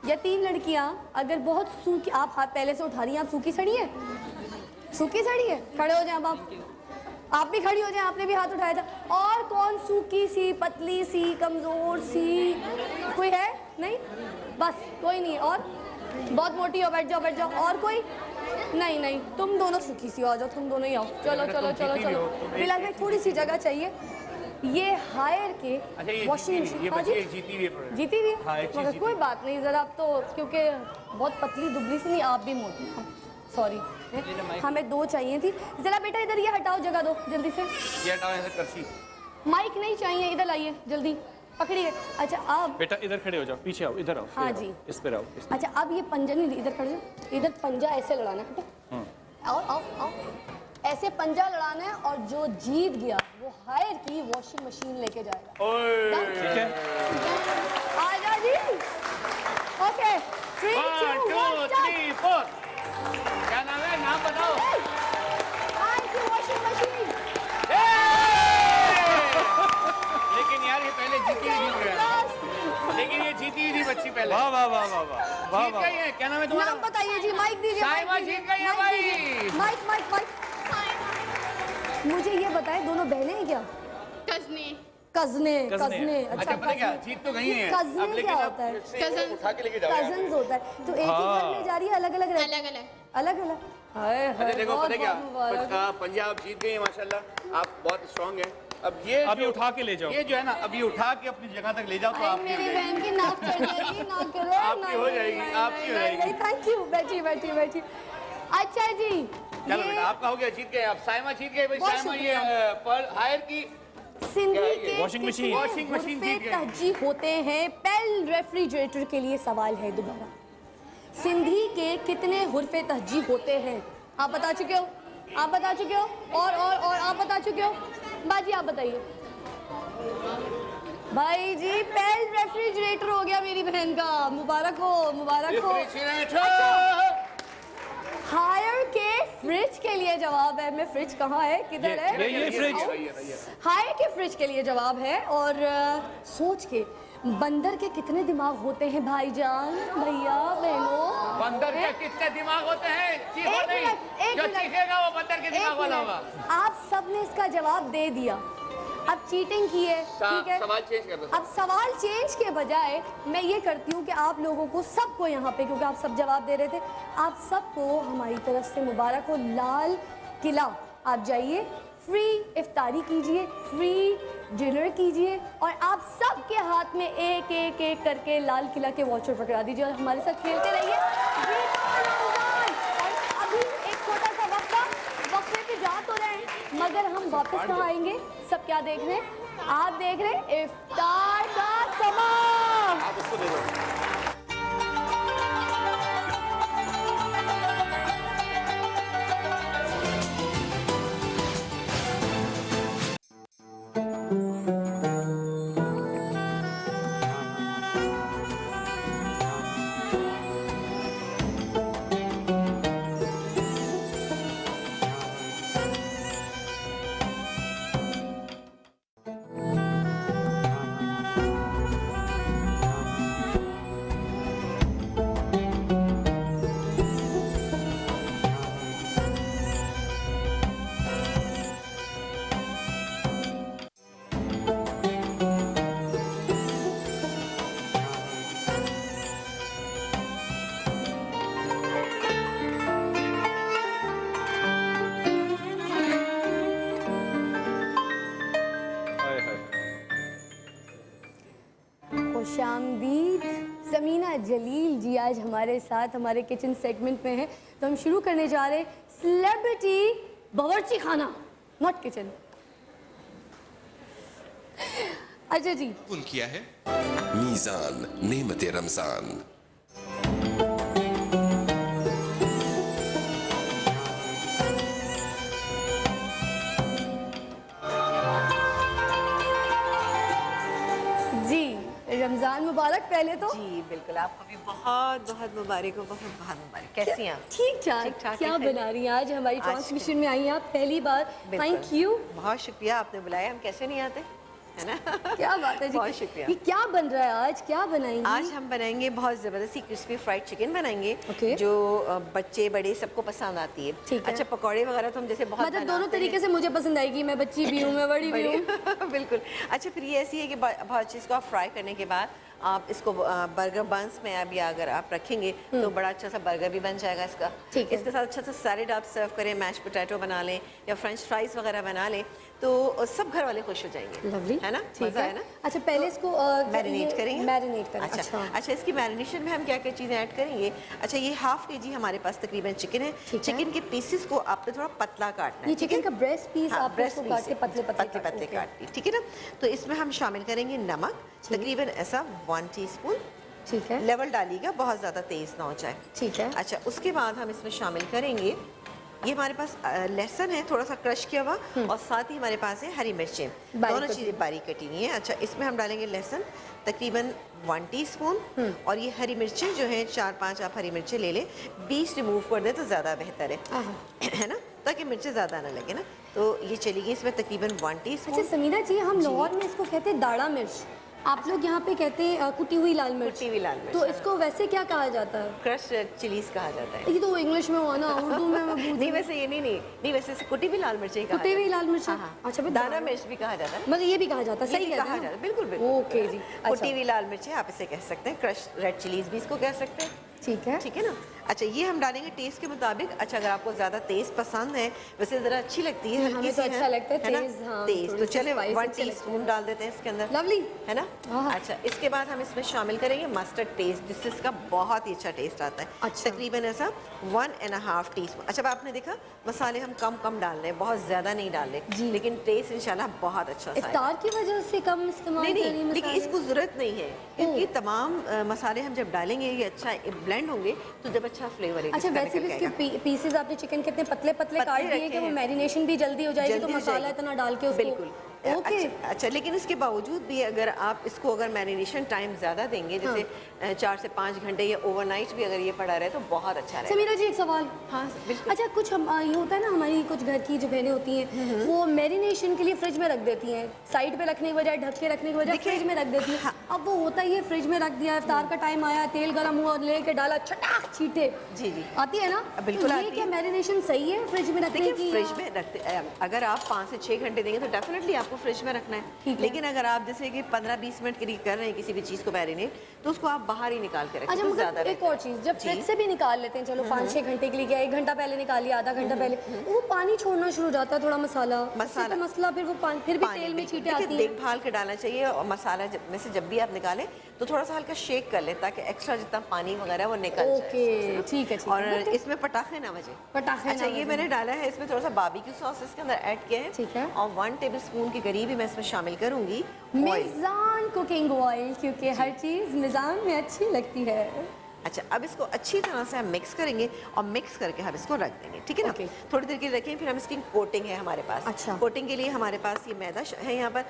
या तीन लड़कियां अगर बहुत सूखी, आप हाथ पहले से उठा रही हैं, आप सूखी सड़ी है, सूखी सड़ी है, खड़े हो जाए आप भी खड़ी हो जाए, आपने भी हाथ उठाया था। और कौन सूखी सी, पतली सी, कमजोर सी, कोई है? नहीं, बस कोई नहीं। और बहुत मोटी हो, बैठ जाओ बैठ जाओ। और कोई? नहीं नहीं, तुम दोनों सूखी सी हो, आ जाओ, तुम दोनों ही आओ। चलो चलो चलो चलो, फिलहाल में थोड़ी सी जगह चाहिए। ये हायर के वॉशिंग मशीन जीती हुई है, जीती हुई है, मगर कोई बात नहीं, जरा आप तो क्योंकि बहुत पतली दुबली सी नहीं, आप भी मोटी, सॉरी, हमें दो चाहिए थी। जरा बेटा इधर ये हटाओ, जगह दो जल्दी से। ये हटाओ ऐसे कर्सी। माइक नहीं चाहिए, इधर लाइए जल्दी, पकड़िए। अच्छा अब बेटा इधर खड़े हो जाओ, पीछे आओ, इधर आओ। हाँ इधर जी। आओ, इस पे आओ। अच्छा अब ये पंजा नहीं, इधर खड़े हो, इधर पंजा ऐसे लड़ाना है, आओ आओ आओ, ऐसे पंजा लड़ाना है और जो जीत गया वो हायर की वॉशिंग मशीन लेके जाएगा। ठीक है, आजा जी। ओके, 3 2 1 4। क्या नाम है, नाम बताओ। हायर की वॉशिंग मशीन। लेकिन यार ये पहले जीती हुई थी, लेकिन ये जीती हुई थी बच्ची पहले। वाह वाह वाह वाह वाह वाह जीत गई है, क्या नाम है तुम्हारा? नाम बताइए जी, माइक दीजिए। साइमा जीत गई है भाई। Mic mic mic. मुझे ये बताएं, दोनों बहनें हैं क्या? कज़ने कज़ने। अच्छा पता क्या, जीत तो गई है, कज़ने क्या होता है? उठा के लेके जाओ। कज़न्स होता है, तो एक ही घर में जा रही है, अलग अलग अलग अलग अलग अलग। हाय हाय, देखो पता क्या, मुबारक। पंजाब जीत गई है माशाल्लाह, आप बहुत स्ट्रांग हैं। अब ये उठा के ले जाओ, ये जो है ना, अब ये उठा के अपनी जगह तक ले जाओ तो आप मेरी बहन की नाक चढ़ जाएगी, नाक करे, आपकी हो जाएगी, आपकी हो जाएगी। थैंक यू, बैठिए बैठिए बैठिए। अच्छा जी, चलो बेटा, आपका हो गया, जीत गए आप। साइमा जीत गए भाई, साइमा ये पर हायर की सिंधी के वॉशिंग मशीन हुर्फे तहज्जी होते हैं। पेल रेफ्रिजरेटर के लिए सवाल है दोबारा, सिंधी के कितने हुर्फे तहज्जी होते हैं? आप बता चुके हो, आप बता चुके हो, और आप बता चुके हो। बाजी आप बताइए। भाई जी पेल रेफ्रिजरेटर हो गया मेरी बहन का, मुबारक हो मुबारक हो। हायर के फ्रिज के लिए जवाब है, मैं फ्रिज कहाँ है, किधर है? ये फ्रिज। हायर के फ्रिज के लिए जवाब है। और सोच के, बंदर के कितने दिमाग होते हैं भाईजान, भैया बहनों? बंदर के कितने दिमाग होते हैं? एक मिनट, जो चीखेगा वो बंदर के दिमाग वाला होगा। आप सबने इसका जवाब दे दिया, अब चीटिंग की है, ठीक है। सवाल चेंज कर दो। अब सवाल चेंज के बजाय मैं ये करती हूँ कि आप लोगों को सबको यहाँ पे, क्योंकि आप सब जवाब दे रहे थे, आप सबको हमारी तरफ से मुबारक हो। लाल किला आप जाइए, फ्री इफ्तारी कीजिए, फ्री डिनर कीजिए और आप सबके हाथ में एक एक एक करके लाल किला के वॉचर पकड़ा दीजिए और हमारे साथ खेलते रहिए। और अभी एक छोटा सा वक्फे पे जा तो रहे हैं, मगर हम वापस कहाँ आएंगे? सब क्या देख रहे हैं? आप देख रहे हैं इफ्तार का समा। आप उसको दे दो। खुशामदीद। समीना जलील जी आज हमारे साथ हमारे किचन सेगमेंट में है, तो हम शुरू करने जा रहे हैं सेलिब्रिटी बावर्ची खाना, नॉट किचन। अच्छा जी, किया है मीज़ान नेमत रमज़ान। रमज़ान मुबारक पहले तो। जी बिल्कुल, आपको भी बहुत बहुत मुबारक हो, बहुत बहुत मुबारक। कैसी हैं आप? ठीक ठाक। क्या बना रही हैं आज? हमारी ट्रांसमिशन में आई हैं आप पहली बार, थैंक यू। बहुत शुक्रिया, आपने बुलाया, हम कैसे नहीं आते, है ना। क्या बात है जी, बहुत शुक्रिया। ये क्या बन रहा है आज? क्या बनाएंगे? आज हम बनाएंगे बहुत ज़बरदस्ती क्रिस्पी फ्राइड चिकन बनाएंगे, जो बच्चे बड़े सबको पसंद आती है। ठीक है। अच्छा, पकौड़े वगैरह तो हम जैसे बहुत मतलब दोनों तरीके से मुझे पसंद आएगी, मैं बच्ची भी हूँ, मैं बड़ी भी हूँ। बिल्कुल। अच्छा, फिर ये ऐसी है कि बहुत चीज़ को आप फ्राई करने के बाद आप इसको बर्गर बंस में अभी अगर आप रखेंगे तो बड़ा अच्छा सा बर्गर भी बन जाएगा इसका। ठीक है। इसके साथ अच्छा सा सैलेड आप सर्व करें, मैश पोटैटो बना लें या फ्रेंच फ्राइज वगैरह बना लें, तो सब घर वाले खुश हो जाएंगे। लवली, है ना, ठीक है ना। अच्छा, पहले इसको मैरिनेट करेंगे। मैरिनेट करें। अच्छा, इसकी मैरिनेशन में हम क्या क्या चीज़ें ऐड करेंगे? अच्छा, ये ½ kg हमारे पास तकरीबन चिकन है। चिकन के पीसेस को आपने थोड़ा पतला काटना है। ये चिकन का ब्रेस्ट पीस आप इसको काट के पतले पतले काट दी, ठीक है ना। तो इसमें हम शामिल करेंगे नमक, तकरीबन ऐसा 1 टीस्पून। ठीक है। लेवल डालिएगा, बहुत ज़्यादा तेज़ ना हो जाए। ठीक है। अच्छा, उसके बाद हम इसमें शामिल करेंगे, ये हमारे पास लहसुन है थोड़ा सा क्रश किया हुआ, और साथ ही हमारे पास है हरी मिर्चें, दोनों चीज़ें बारीक कटी हुई हैं। अच्छा, इसमें हम डालेंगे लहसुन तकरीबन 1 टीस्पून, और ये हरी मिर्चें जो हैं 4-5 आप हरी मिर्चें ले लें, बीज रिमूव कर दें तो ज़्यादा बेहतर है ना, ताकि मिर्चें ज़्यादा ना लगे ना। तो ये चलेगी इसमें तकरीबन 1 टीस्पून। अच्छा समीना जी, हम लाहौर में इसको कहते हैं दाड़ा मिर्च, आप लोग यहाँ पे कहते हैं कुटी हुई लाल मिर्च। कुटी हुई लाल मिर्च, तो इसको वैसे क्या कहा जाता है? क्रश चिलीज कहा जाता है। ये तो इंग्लिश में हुआ ना, उर्दू में नहीं वैसे ये नहीं वैसे कुटी हुई लाल मिर्च ही कहा, कुटी हुई लाल मिर्च। अच्छा, दाना मिर्च भी कहा जाता है, मतलब ये भी कहा जाता है, सही कहा जाता है, बिल्कुल बिल्कुल। ओके जी, कुटी हुई लाल मिर्च आप इसे कह सकते हैं, क्रश रेड चिलीज भी इसको कह सकते हैं। ठीक है, ठीक है ना। अच्छा, ये हम डालेंगे टेस्ट के मुताबिक। अच्छा, अगर आपको ज़्यादा तेज़ पसंद है, वैसे ज़रा अच्छी लगती है, हमें तो अच्छा लगता है तेज़, हाँ, तेज़, तो चले 1 टीस्पून डाल देते हैं इसके अंदर। लवली, है ना। अच्छा, इसके बाद हम इसमें शामिल करेंगे मस्टर्ड पेस्ट, जिससे इसका बहुत ही अच्छा टेस्ट आता है। अच्छा। तकरीबन ऐसा 1.5 टीस्पून। अच्छा, आपने देखा मसाले हम कम डाल रहे हैं, बहुत ज़्यादा नहीं डाल रहे, लेकिन टेस्ट इंशाल्लाह बहुत अच्छा है। इफ्तार की वजह से कम इस्तेमाल नहीं, लेकिन इसको ज़रूरत नहीं है, क्योंकि तमाम मसाले हम जब डालेंगे ये अच्छा ब्लेंड होंगे तो जब अच्छा फ्लेवर। अच्छा, वैसे भी इसके पीसेस आपने चिकन कितने पतले पतले काट दिए कि वो मैरिनेशन भी जल्दी हो जाएगी, तो मसाला इतना डाल के उसको। बिल्कुल। अच्छा, लेकिन इसके बावजूद भी अगर आप इसको अगर मैरिनेशन टाइम ज़्यादा देंगे, जैसे 4 से 5 घंटे या ओवरनाइट भी अगर ये पड़ा रहे तो बहुत अच्छा रहेगा। समीरा जी, एक सवाल। हाँ बिल्कुल। अच्छा, कुछ हम ये होता है ना, हमारी कुछ घर की जो बहनें होती हैं वो मैरिनेशन के लिए फ्रिज में रख देती हैं, साइड पे रखने के बजाय, ढक के रखने के बजाय फ्रिज में रख देती हैं। अब वो होता है, ये फ्रिज में रख दिया, इफ्तार का टाइम आया, तेल गर्म हुआ, लेके डाला, छटाक छीटे। जी, आती है ना, बिल्कुल। तो ये क्या मैरिनेशन सही है फ्रिज में रखने की? फ्रिज में रखते, अगर आप 5 से 6 घंटे देंगे तो डेफिनेटली आपको को फ्रिज में रखना है। लेकिन अगर आप जैसे कि 15-20 मिनट के लिए कर रहे हैं किसी भी चीज़ को मैरिनेट, तो उसको आप बाहर ही निकाल के रखें। अच्छा, तो ज़्यादा एक और चीज़, जब फ्रिज से भी निकाल लेते हैं, चलो 5-6 घंटे के लिए गया, 1 घंटा पहले निकाल लिया, आधा घंटा पहले, वो पानी छोड़ना शुरू हो जाता है थोड़ा मसाला, मसला फिर वो फिर भी तेल में छींटे आती है। देखभाल के डालना चाहिए, और मसाला में से जब भी आप निकालें तो थोड़ा सा हल्का शेक कर लें ताकि एक्स्ट्रा जितना पानी वगैरह वो निकल जाए। ओके, ठीक है। और इसमें पटाखे ना बजे। अच्छा, ये मैंने डाला है, इसमें थोड़ा सा बारबेक्यू सॉस इसके अंदर ऐड किया है, ठीक है। और 1 टेबलस्पून के करीब ही मैं इसमें शामिल करूंगी मिज़ान कुकिंग ऑयल, क्योंकि हर चीज़ मिज़ान में अच्छी लगती है। अच्छा, अब इसको अच्छी तरह से हम मिक्स करेंगे और मिक्स करके हम इसको रख देंगे, ठीक है ना? थोड़ी देर के लिए रखें, फिर हम इसकी कोटिंग है हमारे पास। अच्छा। कोटिंग के लिए हमारे पास ये मैदा है यहाँ पर,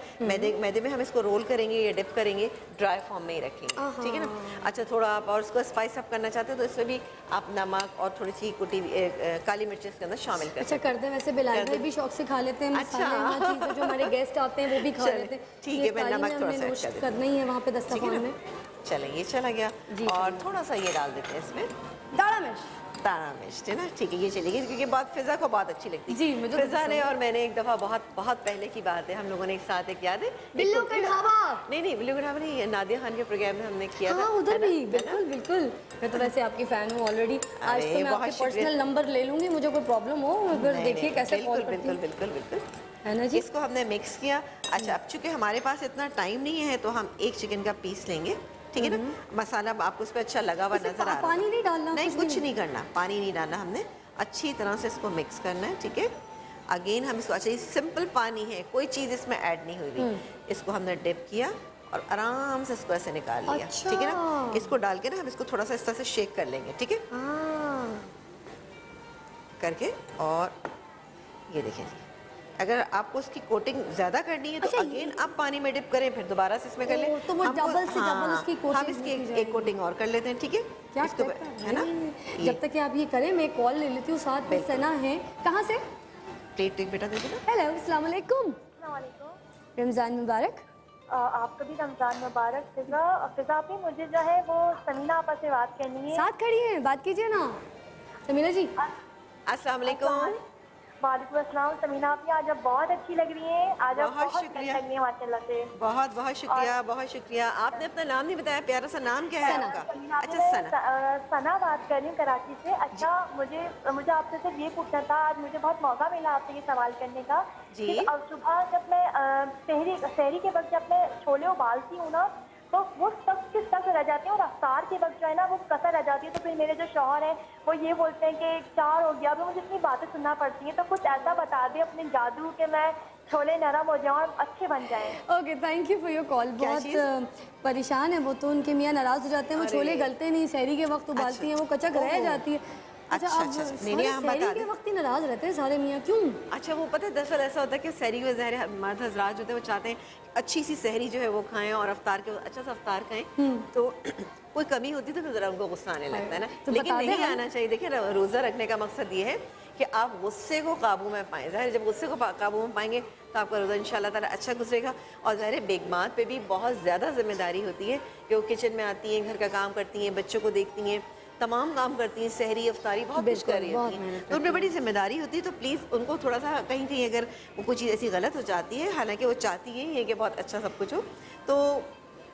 मैदे में हम इसको रोल करेंगे या डिप करेंगे, ड्राई फॉर्म में ही रखेंगे, ठीक है ना? अच्छा, थोड़ा आप और इसको स्पाइस अप करना चाहते हैं तो इसमें भी आप नमक और थोड़ी सी कुटी काली मिर्च इसके अंदर शामिल कर। अच्छा, कर दें। वैसे बिलाल भाई भी शौक से खा लेते हैं मसाले, चीज़ें जो हमारे गेस्ट आते हैं वो भी खा लेते हैं। ठीक है, मैं नमक थोड़ा सा करना ही है वहाँ पे दस्तरखान में। चलें, ये चला गया, और थोड़ा सा ये डाल देते हैं इसमें दाढ़ा मिर्च, है ना? ठीक है, ये चलेगी, क्योंकि बात फिजा को बहुत अच्छी लगती है जी, मुझे फिजा ने और मैंने एक दफ़ा बहुत पहले की बात है, हम लोगों ने एक साथ एक याद है बिल्लू का ढाबा, नहीं बिल्लू का ढाबा नहीं, नादिया खान के प्रोग्राम में हमने किया था उधर भी। बिल्कुल, मैं तो वैसे आपकी फैन हूँ ऑलरेडी। आज तो मैं आपके पर्सनल नंबर ले लूंगी, मुझे कोई प्रॉब्लम हो अगर, देखिए कैसे कॉल करती हूँ। बिल्कुल है ना जी। इसको हमने मिक्स किया। अच्छा, अब चूंकि हमारे पास इतना टाइम नहीं है तो हम एक चिकन का पीस लेंगे, ठीक है ना? मसाला आपको उस पर अच्छा लगा हुआ नजर आ रहा है, पानी नहीं डालना? नहीं, कुछ नहीं करना, पानी नहीं डालना, हमने अच्छी तरह से इसको मिक्स करना है, ठीक है? अगेन हम इसको, अच्छा ये सिंपल पानी है, कोई चीज़ इसमें ऐड नहीं हुई, इसको हमने डिप किया और आराम से इसको ऐसे निकाल लिया, ठीक है ना? इसको डाल के ना हम इसको थोड़ा सा इस तरह से शेक कर लेंगे, ठीक है? करके, और ये देखें जी, अगर आपको उसकी कोटिंग ज्यादा करनी है तो अगेन आप पानी में डिप करें, फिर दोबारा से इसमें कर लें, तो वो डबल से डबल उसकी कोटिंग। हम इसकी एक कोटिंग और कर लेते हैं, ठीक है? क्या इसको, है ना? जब तक कि आप ये करें, मैं कॉल ले लेती हूँ, साथ में सना है। कहाँ से? प्लेट बेटा दे दो। हेलो, अस्सलाम वालेकुम। रमज़ान मुबारक। आपको भी रमज़ान मुबारक। फिजा भी मुझे जो है वो समीना आपा से बात करनी है। साथ खड़ी हैं, बात कीजिए ना समीना जी। अस्सलाम वालेकुम। वालेकुम अस्सलाम। समीना आप आज आप बहुत अच्छी लग रही हैं, आज आप बहुत शुक्रिया लग रही हैं माशाल्लाह से। बहुत शुक्रिया, बहुत शुक्रिया। आपने अपना नाम नहीं बताया, प्यारा सा नाम क्या है आपका? अच्छा, सना बात कर रही हूँ कराची से। अच्छा, मुझे आपसे सिर्फ ये पूछना था, आज मुझे बहुत मौका मिला आपसे ये सवाल करने का जी। अब सुबह जब मैं सहरी के वक्त जब मैं छोले उबालती हूँ ना, तो वो सब किस तरह से रह जाते हैं, और अफ्तार के वक्त जो है ना वो कसर रह जाती है। तो फिर मेरे जो शौहर हैं वो ये बोलते हैं कि 4 हो गया, अब मुझे इतनी बातें सुनना पड़ती हैं। तो कुछ ऐसा बता दें अपने जादू के मैं छोले नरम हो जाएं और अच्छे बन जाएं। Okay, thank you for your call. बहुत परेशान है वो, तो उनके मियाँ नाराज़ हो जाते हैं, वो छोले गलते नहीं, सहरी के वक्त उबालती हैं वो कचक रह जाती है। अच्छा, अब सहरी के वक्त ही नाराज़ रहते हैं सारे मियाँ, क्यों? अच्छा, वो पता है दरअसल ऐसा होता है कि सहरी में ज़ाहिर मर्द हज़रात जो होते हैं वो चाहते हैं अच्छी सी सहरी जो है वो खाएं और अफ्तार के अच्छा सा अफ्तार खाएं, तो कोई कमी होती तो फिर ज़रा उनको गुस्सा आने लगता है ना, तो लेकिन नहीं आना चाहिए। देखिए, रोज़ा रखने का मकसद ये है कि आप गुस्से को काबू में पाएं। ज़ाहिर जब गुस्से को काबू में पाएंगे तो आपका रोज़ा इंशाल्लाह ताला अच्छा गुजरेगा। और ज़ाहिर बेगमात पे भी बहुत ज़्यादा जिम्मेदारी होती है कि वो किचन में आती हैं, घर का काम करती हैं, बच्चों को देखती हैं, तमाम काम करती हैं, सहरी अफ्तारी बहुत कुछ कर रही होती हैं, तो उनमें बड़ी जिम्मेदारी होती है। तो प्लीज़ उनको थोड़ा सा कहीं अगर वो कोई चीज़ ऐसी गलत हो जाती है, हालांकि वो चाहती है कि बहुत अच्छा सब कुछ हो, तो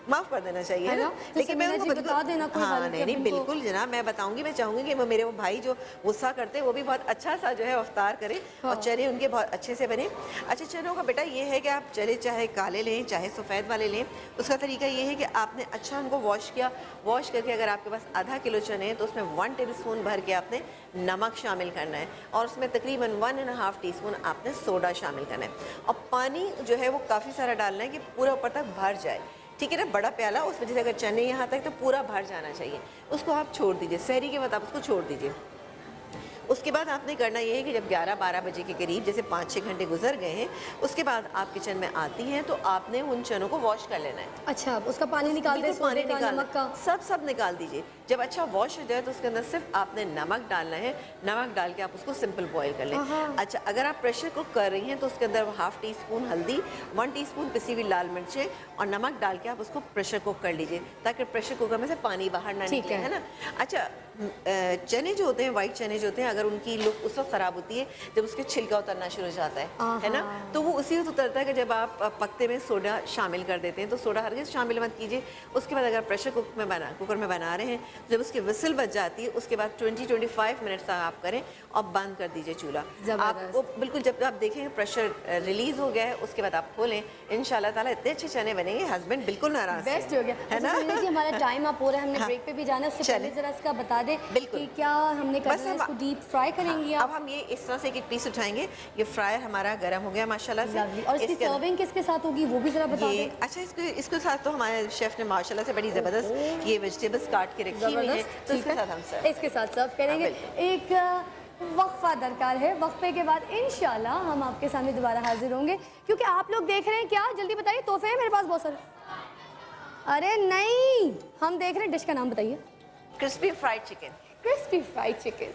माफ़ कर देना चाहिए ना। लेकिन मैं उनको बता देना, हाँ नहीं बिल्कुल जनाब, मैं बताऊंगी, मैं चाहूँगी कि मेरे वो भाई जो गुस्सा करते हैं वो भी बहुत अच्छा सा जो है अफ्तार करें और चने उनके बहुत अच्छे से बने। अच्छा, चनों का बेटा ये है कि आप चने चाहे काले लें चाहे सफ़ेद वाले लें, उसका तरीका ये है कि आपने अच्छा उनको वॉश किया, वॉश करके अगर आपके पास आधा किलो चने हैं तो उसमें 1 टेबलस्पून भर के आपने नमक शामिल करना है, और उसमें तकरीबन 1.5 टीस्पून आपने सोडा शामिल करना है, और पानी जो है वो काफ़ी सारा डालना है कि पूरा ऊपर तक भर जाए, ठीक है ना? बड़ा प्याला, उस वजह से अगर चने यहाँ तक तो पूरा भर जाना चाहिए, उसको आप छोड़ दीजिए, सहरी के बाद आप उसको छोड़ दीजिए। उसके बाद आपने करना ये है कि जब 11-12 बजे के करीब, जैसे 5-6 घंटे गुजर गए हैं, उसके बाद आप किचन में आती हैं तो आपने उन चनों को वॉश कर लेना है। अच्छा, उसका पानी निकाल दें, पानी निकाल, सब निकाल दीजिए। जब अच्छा वॉश हो जाए तो उसके अंदर सिर्फ आपने नमक डालना है, नमक डाल के आप उसको सिंपल बॉईल कर लें। अच्छा, अगर आप प्रेशर कुक कर रही हैं तो उसके अंदर 1/2 टीस्पून हल्दी, 1 टीस्पून पिसी हुई लाल मिर्चें और नमक डाल के आप उसको प्रेशर कुक कर लीजिए, ताकि प्रेशर कुकर में से पानी बाहर ना निकले, है ना? अच्छा, چنے جو ہوتے ہیں وائٹ چنے جو ہوتے ہیں اگر ان کی لک اس وقت خراب ہوتی ہے جب اس کے چھلکا اترنا شروع ہو جاتا ہے نا, تو وہ اسی وقت اترتا ہے کہ جب آپ پکتے میں سوڈا شامل کر دیتے ہیں. تو سوڈا ہرگز شامل مت کیجیے. اس کے بعد اگر پریشر کوکر میں بنا رہے ہیں جب اس کی وسل بج جاتی ہے اس کے بعد 20-25 منٹ تک آپ کریں اور بند کر دیجیے چولہا. آپ کو بالکل جب آپ دیکھیں پریشر ریلیز ہو گیا ہے اس کے بعد آپ کھولیں, انشاءاللہ تعالیٰ اتنے اچھے چنے بنیں گے, ہسبینڈ بالکل ناراض بیسٹ ہو گیا ہے نا. ہمارا ٹائم اب ہو رہا ہے, ہم نے بریک پہ بھی جانا ہے. اس سے پہلے ذرا اس کا بتا دیں کہ کیا ہم نے کرنا ہے, اس کو ڈیپ فرائی کریں گے. اب ہم یہ اس طرح سے ایک پیس اٹھائیں گے. یہ فرائر ہمارا گرم ہو گیا ماشاءاللہ سے. اور اس کی سرونگ کس کے ساتھ ہوگی وہ بھی ذرا بتا دیں. اچھا اس کے ساتھ تو ہمارے شیف نے ماشاءاللہ سے بڑی زبردست یہ ویجیٹیبلز کاٹ کے رکھی ہوئی ہیں, تو اس کے ساتھ ہم اس کے ساتھ سرو کریں گے. ایک وقفہ درکار ہے, وقفے کے بعد انشاءاللہ ہم آپ کے سامنے دوبارہ حاضر ہوں گے, کیونکہ آپ لوگ دیکھ رہے ہیں کیا, جلدی بتائیے, تحفے ہیں میرے پاس بہت سارے. ارے نہیں, ہم دیکھ رہے ہیں, ڈش کا نام بتائیے. Crispy fried chicken. Crispy fried chicken.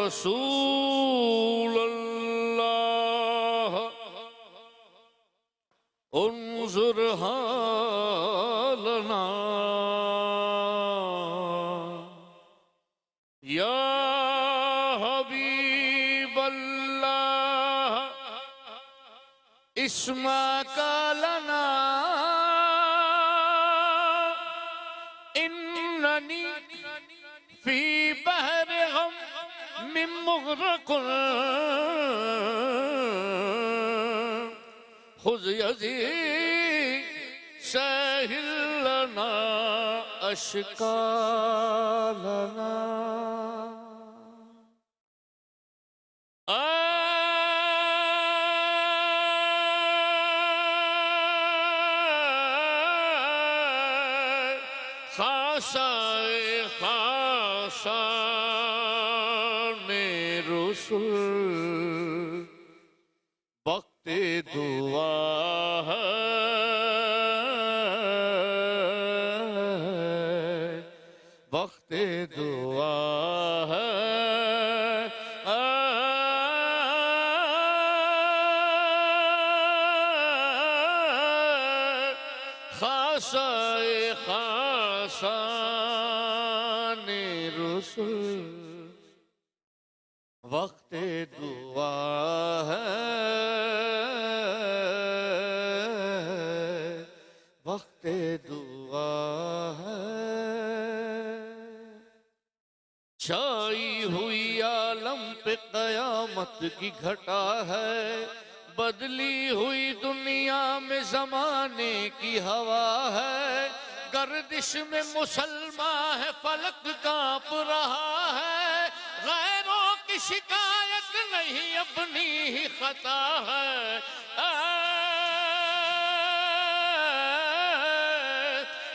رسول اللہ انظر حالنا یا حبیب اللہ اسمعک لنا اننی فی بحر غم من مغرق خذ یدی ساحل لنا اشکالنا. خاصان رسول وقت دعا ہے, وقت دعا ہے. خاصان رسول وقت دعا ہے, وقت دعا ہے. چھائی ہوئی عالم پہ قیامت کی گھٹا ہے, بدلی ہوئی دنیا میں زمانے کی ہوا ہے. گردش میں مسلمان ہے, فلک کانپ رہا ہے. غیروں کی شکایت نہیں, اپنی ہی خطا ہے.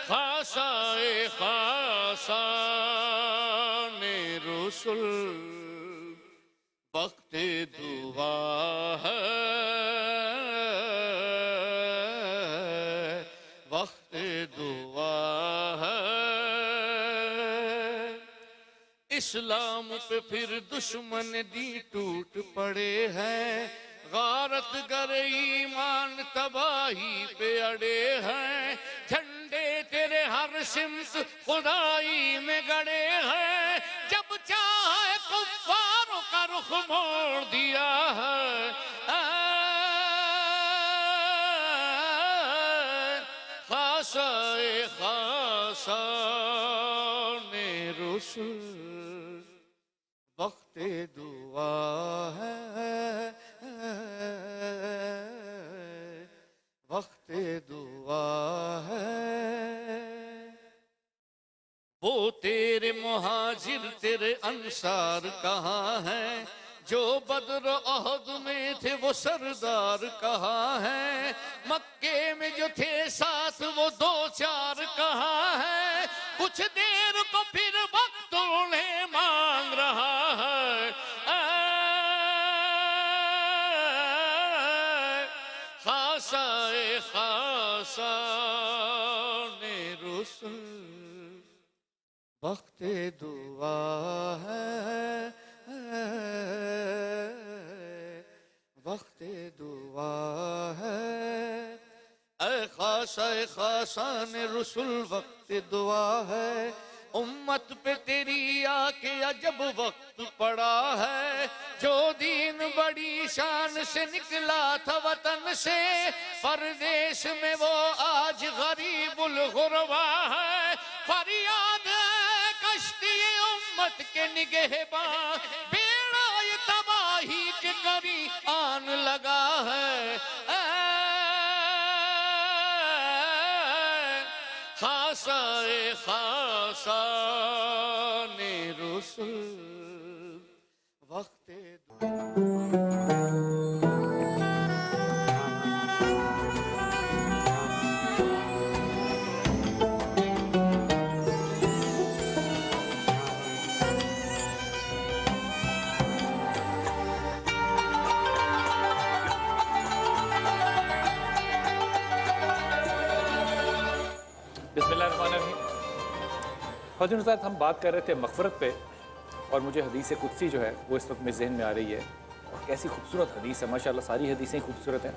خاصائے خاصان رسول وقت دعا ہے, وقت دعا ہے. اسلام پہ پھر دشمن دی ٹوٹ پڑے ہیں, غارت گر ایمان تباہی پہ اڑے ہیں. جھنڈے تیرے ہر سمت خدائی میں گڑے ہیں, جب چاہے کفاروں کا رخ موڑ دیا ہے. خاصائے خاصان رسول وقت دعا ہے, وقت دعا ہے. وہ تیرے مہاجر تیرے انصار کہاں ہیں, جو بدر و احد میں تھے وہ سردار کہاں ہیں. مکے میں جو تھے ساتھ وہ دو چار کہاں ہیں. کچھ دیر کو پھر وقت انہیں مانگ رہا ہے. वक्त दुआ है, वक्त दुआ है, ऐ खासान रसूल वक्त दुआ है, उम्मत पे तेरी आके अजब वक्त पड़ा है, जो दीन बड़ी शान से निकला था वतन से, परदेश में वो आज गरीबुल गुरबा है, फरियाद है कश्ती उम्मत के निगहबान, बेड़ा ये तबाही के करी आन लगा है, खासान रसूल वक्त ख़वातीन उस्ताद, हम बात कर रहे थे मग़फ़िरत पे, और मुझे हदीस कुदसी जो है वो इस वक्त मेरे ज़हन में आ रही है, और कैसी खूबसूरत हदीस है, माशाअल्लाह सारी हदीसें खूबसूरत हैं।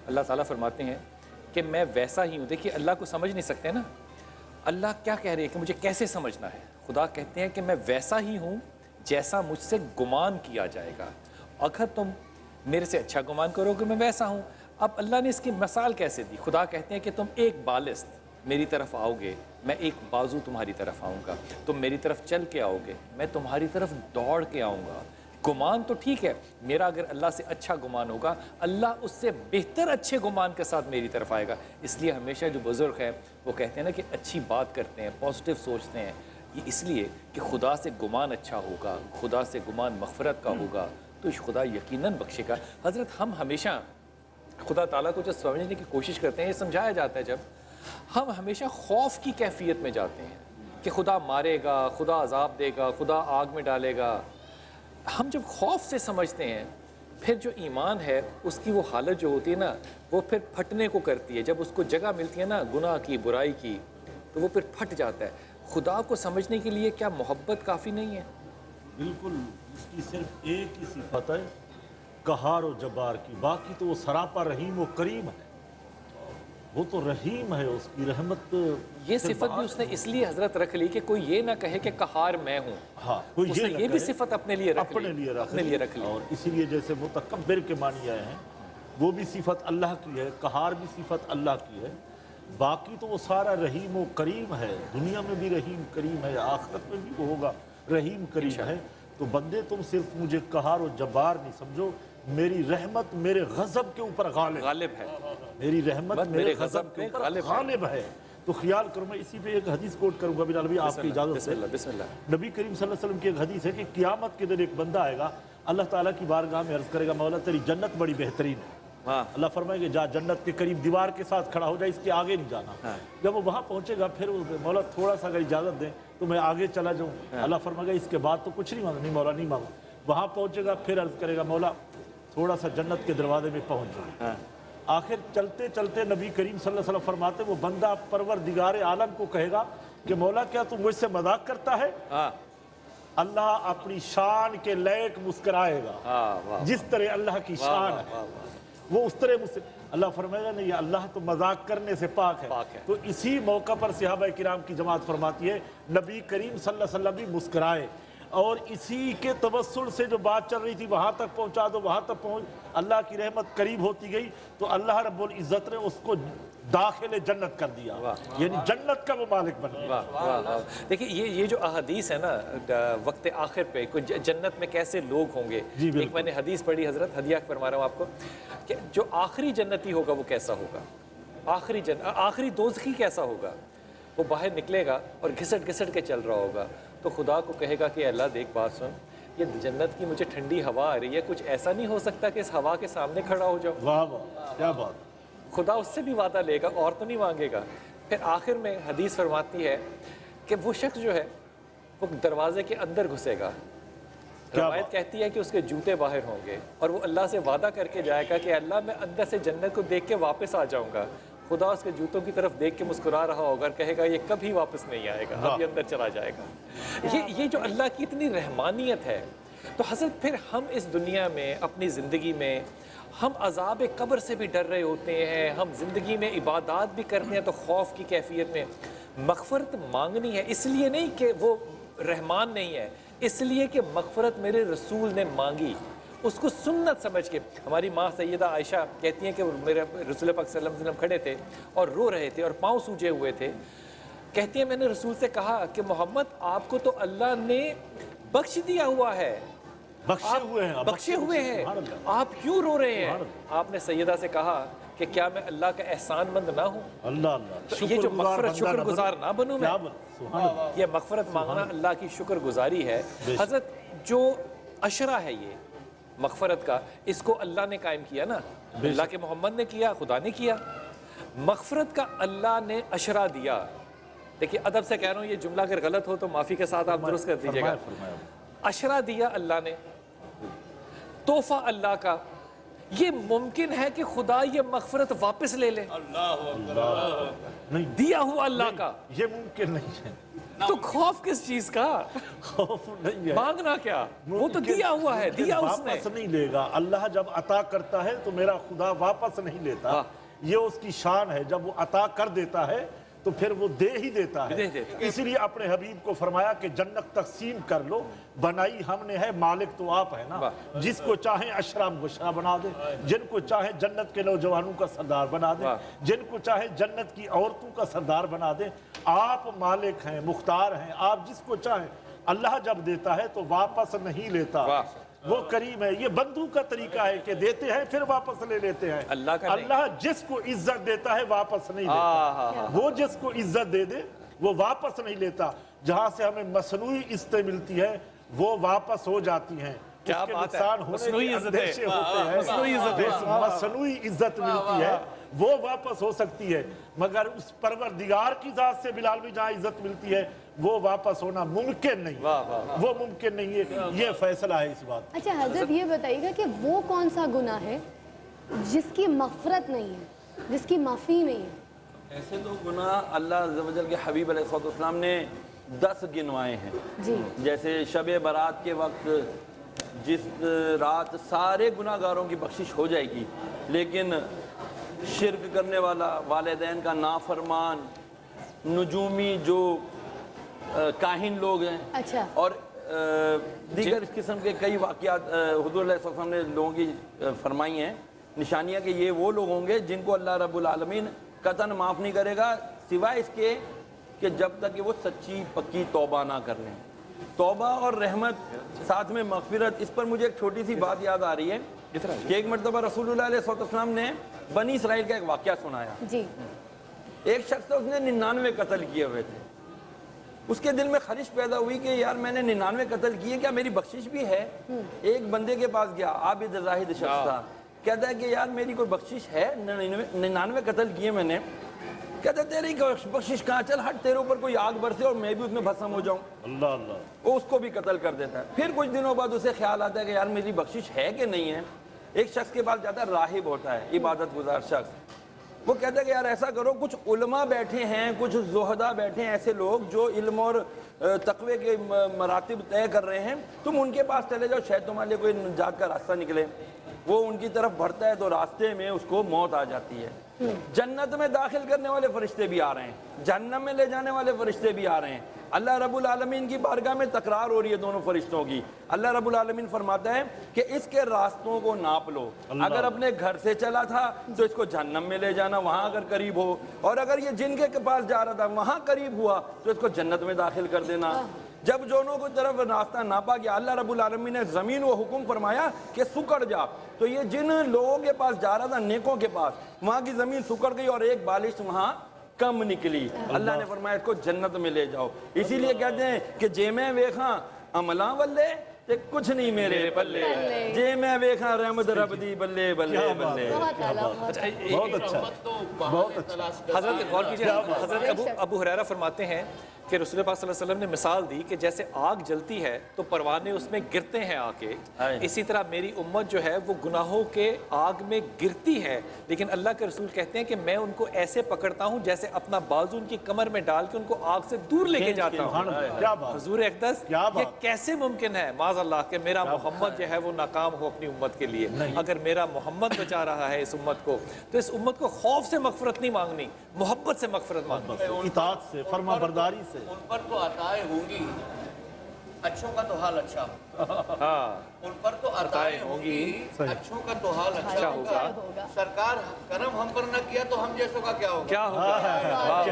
अल्लाह ताला फरमाते हैं कि मैं वैसा ही हूँ। देखिए, अल्लाह को समझ नहीं सकते ना, अल्लाह क्या कह रही है कि मुझे कैसे समझना है। खुदा कहते हैं कि मैं वैसा ही हूँ जैसा मुझसे गुमान किया जाएगा, अगर तुम मेरे से अच्छा गुमान करोगे मैं वैसा हूँ। अब अल्लाह ने इसकी मिसाल कैसे दी? खुदा कहते हैं कि तुम एक बालिस्त मेरी तरफ आओगे, मैं एक बाजू तुम्हारी तरफ आऊँगा, तुम मेरी तरफ चल के आओगे, मैं तुम्हारी तरफ दौड़ के आऊँगा। गुमान तो ठीक है, मेरा अगर अल्लाह से अच्छा गुमान होगा, अल्लाह उससे बेहतर अच्छे गुमान के साथ मेरी तरफ आएगा। इसलिए हमेशा जो बुज़ुर्ग हैं वो कहते हैं ना कि अच्छी बात करते हैं, पॉजिटिव सोचते हैं, ये इसलिए कि खुदा से गुमान अच्छा होगा, खुदा से गुमान मग़फ़िरत का होगा तो खुदा यकीनन बख्शेगा। हज़रत, हम हमेशा खुदा ताला को जो समझने की कोशिश करते हैं, ये समझाया जाता है, जब हम हमेशा खौफ की कैफियत में जाते हैं कि खुदा मारेगा, खुदा अजाब देगा, खुदा आग में डालेगा। हम जब खौफ से समझते हैं, फिर जो ईमान है उसकी वो हालत जो होती है ना, वो फिर फटने को करती है। जब उसको जगह मिलती है ना गुनाह की, बुराई की, तो वो फिर फट जाता है। खुदा को समझने के लिए क्या मोहब्बत काफ़ी नहीं है? बिल्कुल, इसकी सिर्फ एक ही सिफत है, कहार और जब्बार की, बाकी तो वो सरापा रहीम और करीम है। वो तो रहीम है, उसकी रहमत। ये सिफत भी उसने इसलिए हजरत रख ली कि कोई ये ना कहे कि कहार मैं हूँ। हाँ, कोई ये भी सिफत अपने लिए रख ली। और इसीलिए जैसे मुतकब्बिर के मानी आए हैं, वो भी सिफत अल्लाह की है, कहार भी सिफत अल्लाह की है। बाकी तो वो सारा रहीम और करीम है, दुनिया में भी रहीम करीम है, आखिरत में भी वो होगा रहीम करीम है। तो बंदे, तुम सिर्फ मुझे कहार और जब्बार नहीं समझो, मेरी रहमत मेरे गज़ब के ऊपर गालिब है। मेरी रहमत मेरे गज़ब के ऊपर गालिब है। तो ख्याल करो, मैं इसी पे एक हदीस कोट करूंगा बिलाल भाई, आपकी इजाजत से। नबी करीम सल्लल्लाहु अलैहि वसल्लम की एक हदीस है कि क़यामत के दिन एक बंदा आएगा, अल्लाह ताला की बारगाह में अर्ज करेगा, मौला तेरी जन्नत बड़ी बेहतरीन है। अल्लाह फरमाएगा, जा जन्नत के करीब दीवार के साथ खड़ा हो जाए, इसके आगे नहीं जाना। जब वो वहाँ पहुँचेगा, फिर मौला थोड़ा सा अगर इजाज़त दें तो मैं आगे चला जाऊँ। अल्लाह फरमाएगा, इसके बाद तो कुछ नहीं मांगा। नहीं मौला, नहीं मांगा। वहाँ पहुँचेगा, फिर अर्ज करेगा, मौला थोड़ा सा जन्नत के दरवाजे में पहुँच जाए। आखिर चलते चलते नबी करीम सल्लल्लाहु अलैहि वसल्लम फरमाते, वो बंदा परवरदिगार आलम को कहेगा कि मौला क्या तू मुझसे मजाक करता है? अल्लाह अपनी शान के लायक मुस्कुराएगा, जिस तरह अल्लाह की शान है वो उस तरह मुझसे। अल्लाह फरमाएगा, नहीं, अल्लाह तो मजाक करने से पाक है। तो इसी मौका पर सहाबा किराम की जमात फरमाती है, नबी करीम सल्लल्लाहु अलैहि वसल्लम भी मुस्कुराए, और इसी के तवस्सुल से जो बात चल रही थी वहाँ तक पहुँचा दो, वहाँ तक पहुँच, अल्लाह की रहमत करीब होती गई, तो अल्लाह रब्बुल इज़्ज़त ने उसको दाखिल जन्नत कर दिया, यानी जन्नत का वो मालिक बन गया। देखिए, ये जो अहदीस है ना वक्त आखिर पे कोई जन्नत में कैसे लोग होंगे, एक मैंने हदीस पढ़ी, हजरत हदिया फरमा रहा हूँ आपको, कि जो आखिरी जन्नती होगा वो कैसा होगा, आखिरी दोज़खी कैसा होगा। वो बाहर निकलेगा और घिसट घिसट के चल रहा होगा, तो खुदा को कहेगा कि अल्लाह देख, बात सुन, ये जन्नत की मुझे ठंडी हवा आ रही है, कुछ ऐसा नहीं हो सकता कि इस हवा के सामने खड़ा हो जाओ। वाह वाह, क्या बात। खुदा उससे भी वादा लेगा और तो नहीं मांगेगा। फिर आखिर में हदीस फरमाती है कि वो शख्स जो है वो दरवाजे के अंदर घुसेगा, रवायत कहती है कि उसके जूते बाहर होंगे, और वो अल्लाह से वादा करके जाएगा कि अल्लाह मैं अंदर से जन्नत को देख के वापस आ जाऊंगा। खुदा उसके जूतों की तरफ देख के मुस्कुरा रहा होगा और कहेगा ये कभी वापस नहीं आएगा, अब ये अंदर चला जाएगा। ये जो अल्लाह की इतनी रहमानियत है। तो हज़रत फिर हम इस दुनिया में अपनी ज़िंदगी में हम अज़ाब कब्र से भी डर रहे होते हैं, हम ज़िंदगी में इबादत भी करते हैं तो खौफ की कैफियत में मग़फ़िरत मांगनी है, इसलिए नहीं कि वो रहमान नहीं है, इसलिए कि मग़फ़िरत मेरे रसूल ने मांगी, उसको सुन्नत समझ के। हमारी माँ सैयदा आयशा कहती हैं कि मेरे रसूल पाक सल्लल्लाहु अलैहि वसल्लम खड़े थे और रो रहे थे और पाँव सूजे हुए थे। कहती हैं मैंने रसूल से कहा कि मोहम्मद आपको तो अल्लाह ने बख्श दिया हुआ है, बख्शे हुए हैं, आप क्यों रो रहे हैं? आपने सैयदा से कहा कि क्या मैं अल्लाह का एहसानमंद ना हूँ? तो ये जो मग़फ़िरत शुक्रगुज़ार ना बनूँ मैं, ये मग़फ़िरत मांगना अल्लाह की शुक्रगुज़ारी है। हज़रत जो अशरा है ये मग़फ़िरत का, इसको अल्लाह ने कायम किया ना, अल्लाह के मोहम्मद ने किया, खुदा ने किया। मग़फ़िरत का अल्लाह ने अशरा दिया। देखिए अदब से कह रहा हूँ, ये जुमला अगर गलत हो तो माफ़ी के साथ आप दुरुस्त कर दीजिएगा। अशरा दिया अल्लाह ने, तोहफा अल्लाह का। ये मुमकिन है कि खुदा ये मग़फ़िरत वापस ले ले? नहीं, दिया हुआ अल्लाह का ये मुमकिन नहीं है। तो खौफ किस चीज का? खौफ नहीं है, मांगना क्या, वो तो दिया हुआ है, दिया उसने। वापस नहीं लेगा। अल्लाह जब अता करता है तो मेरा खुदा वापस नहीं लेता, ये उसकी शान है। जब वो अता कर देता है तो फिर वो दे ही देता है। इसीलिए अपने हबीब को फरमाया कि जन्नत तकसीम कर लो, बनाई हमने है, मालिक तो आप है ना। जिसको चाहे अशरा मुबशरा बना दे, जिनको चाहे जन्नत के नौजवानों का सरदार बना दे, जिनको चाहे जन्नत की औरतों का सरदार बना दे। आप मालिक हैं, मुख्तार हैं, आप जिसको चाहे। अल्लाह जब देता है तो वापस नहीं लेता, वो करीम है। ये बंदूक का तरीका है कि देते हैं फिर वापस ले लेते हैं। अल्लाह जिसको इज्जत देता है वापस नहीं लेता। वो जिसको इज्जत दे दे वो वापस नहीं लेता। जहां से हमें मसनूई इज्जतें मिलती है वो वापस हो जाती हैं। क्या बात है, मसनूई अंदेशे होते हैं, मसनूई इज्जत मिलती है, वो वापस हो सकती है। मगर उस परवरदिगार की जात से बिलाल भी जहाँ इज्जत मिलती है वो वापस होना मुमकिन नहीं, वो मुमकिन नहीं है। ये फैसला है इस बात। अच्छा हजरत ये बताइएगा कि वो कौन सा गुनाह है जिसकी मग़फ़िरत नहीं है, जिसकी माफ़ी नहीं है? ऐसे तो गुनाह अल्लाह अज़्ज़ व जल के हबीब अलैहिस्सलाम ने 10 गिनवाए हैं जी। जैसे शब बारात के वक्त जिस रात सारे गुनाहगारों की बख्शिश हो जाएगी, लेकिन शिर्क करने वाला, वालिदैन का नाफरमान, नुजूमी जो काहिन लोग हैं, अच्छा, और दीगर इस किस्म के कई वाक़यात हुज़ूर अलैहि सल्लल्लाहु अलैहि वसल्लम ने लोगों की फरमाई हैं, निशानियाँ कि ये वो लोग होंगे जिनको अल्लाह रब्बुल आलमीन कतन माफ़ नहीं करेगा सिवाय इसके कि जब तक कि वो सच्ची पक्की तौबा ना कर लें। तौबा और रहमत साथ में मग़फ़िरत, इस पर मुझे एक छोटी सी बात याद आ रही है कि एक मरतबा रसूलुल्लाह अलैहि वसल्लम ने बनी इसराइल का एक वाक़या सुनाया जी। एक शख्स था, उसने 99 कत्ल किए हुए थे। उसके दिल में ख़्वाहिश पैदा हुई कि यार मैंने 99 कत्ल किए, क्या मेरी बख्शिश भी है? एक बंदे के पास गया, आबिद ज़ाहिद शख्स था, कहता है कि यार मेरी कोई बख्शिश है? 99 कत्ल किए मैंने। कहता है तेरी बख्शिश कहाँ, चल हट, तेरे ऊपर कोई आग बरसे और मैं भी उसमें भस्म हो जाऊँ। अल्लाह अल्लाह। वो उसको भी कत्ल कर देता है। फिर कुछ दिनों बाद उसे ख्याल आता है कि यार मेरी बख्शिश है कि नहीं है। एक शख्स के पास जाता है, राहिब होता है, इबादत गुजार शख्स। वो कहता है कि यार ऐसा करो, कुछ उलमा बैठे हैं, कुछ ज़ुहदा बैठे हैं, ऐसे लोग जो इल्म और तक़वे के मरातिब तय कर रहे हैं, तुम उनके पास चले जाओ, शायद तुम्हारे लिए कोई निजात का रास्ता निकले। वो उनकी तरफ बढ़ता है तो रास्ते में उसको मौत आ जाती है। जन्नत में दाखिल करने वाले फरिश्ते भी आ रहे हैं, जहन्नम में ले जाने वाले फरिश्ते भी आ रहे हैं। अल्लाह रब्बुल आलमीन की बारगाह में तकरार हो रही है दोनों फरिश्तों की। अल्लाह रब्बुल आलमीन फरमाता है कि इसके रास्तों को नाप लो, अगर अपने घर से चला था तो इसको जहन्नम में ले जाना, वहां अगर करीब हो, और अगर ये जिनके के पास जा रहा था वहां करीब हुआ तो इसको जन्नत में दाखिल कर देना। जब दोनों को तरफ रास्ता नापा गया, अल्लाह रब्बुल आलमीन ने ज़मीन को हुक्म फरमाया कि सुकड़ जा। तो ये जिन लोगों के पास जा रहा था, नेकों के पास, वहां की जमीन सुकड़ गई और एक बालिश वहां कम निकली। अल्लाह ने फरमाया इसको जन्नत में ले जाओ। इसीलिए कहते हैं कि जे मैं वेखा अमला वल्ले ते कुछ नहीं मेरे पल्ले, जे मैं वेखा रहमत रब दी बल्ले बल्ले बल्ले। बहुत अच्छा, बहुत अच्छा। हजरत गौर कीजिए, हजरत अबू हुरैरा फरमाते हैं کہ رسول پاک صلی اللہ علیہ وسلم نے مثال دی کہ جیسے آگ جلتی ہے تو پروانے اس میں گرتے ہیں آ کے، اسی طرح میری امت جو ہے وہ گناہوں کے آگ میں گرتی ہے، لیکن اللہ کے رسول کہتے ہیں کہ میں ان کو ایسے پکڑتا ہوں جیسے اپنا بازو ان کی کمر میں ڈال کے ان کو آگ سے دور لے کے جاتا ہوں۔ حضور اقدس یہ کیسے ممکن ہے معاذ اللہ کہ میرا محمد جو ہے وہ ناکام ہو اپنی امت کے لیے؟ اگر میرا محمد بچا رہا ہے اس امت کو تو اس امت کو خوف سے مغفرت نہیں مانگنی، محبت سے مغفرت مانگنی، اطاعت سے، فرما برداری سے۔ ان پر تو عطائیں ہوں گی، اچھوں کا تو حال اچھا ہوگا، ان پر تو عطائیں ہوں گی، اچھوں کا تو حال اچھا ہوگا۔ سرکار کرم ہم پر نہ کیا تو ہم جیسوں کا کیا ہوگا؟ کیا ہوگا؟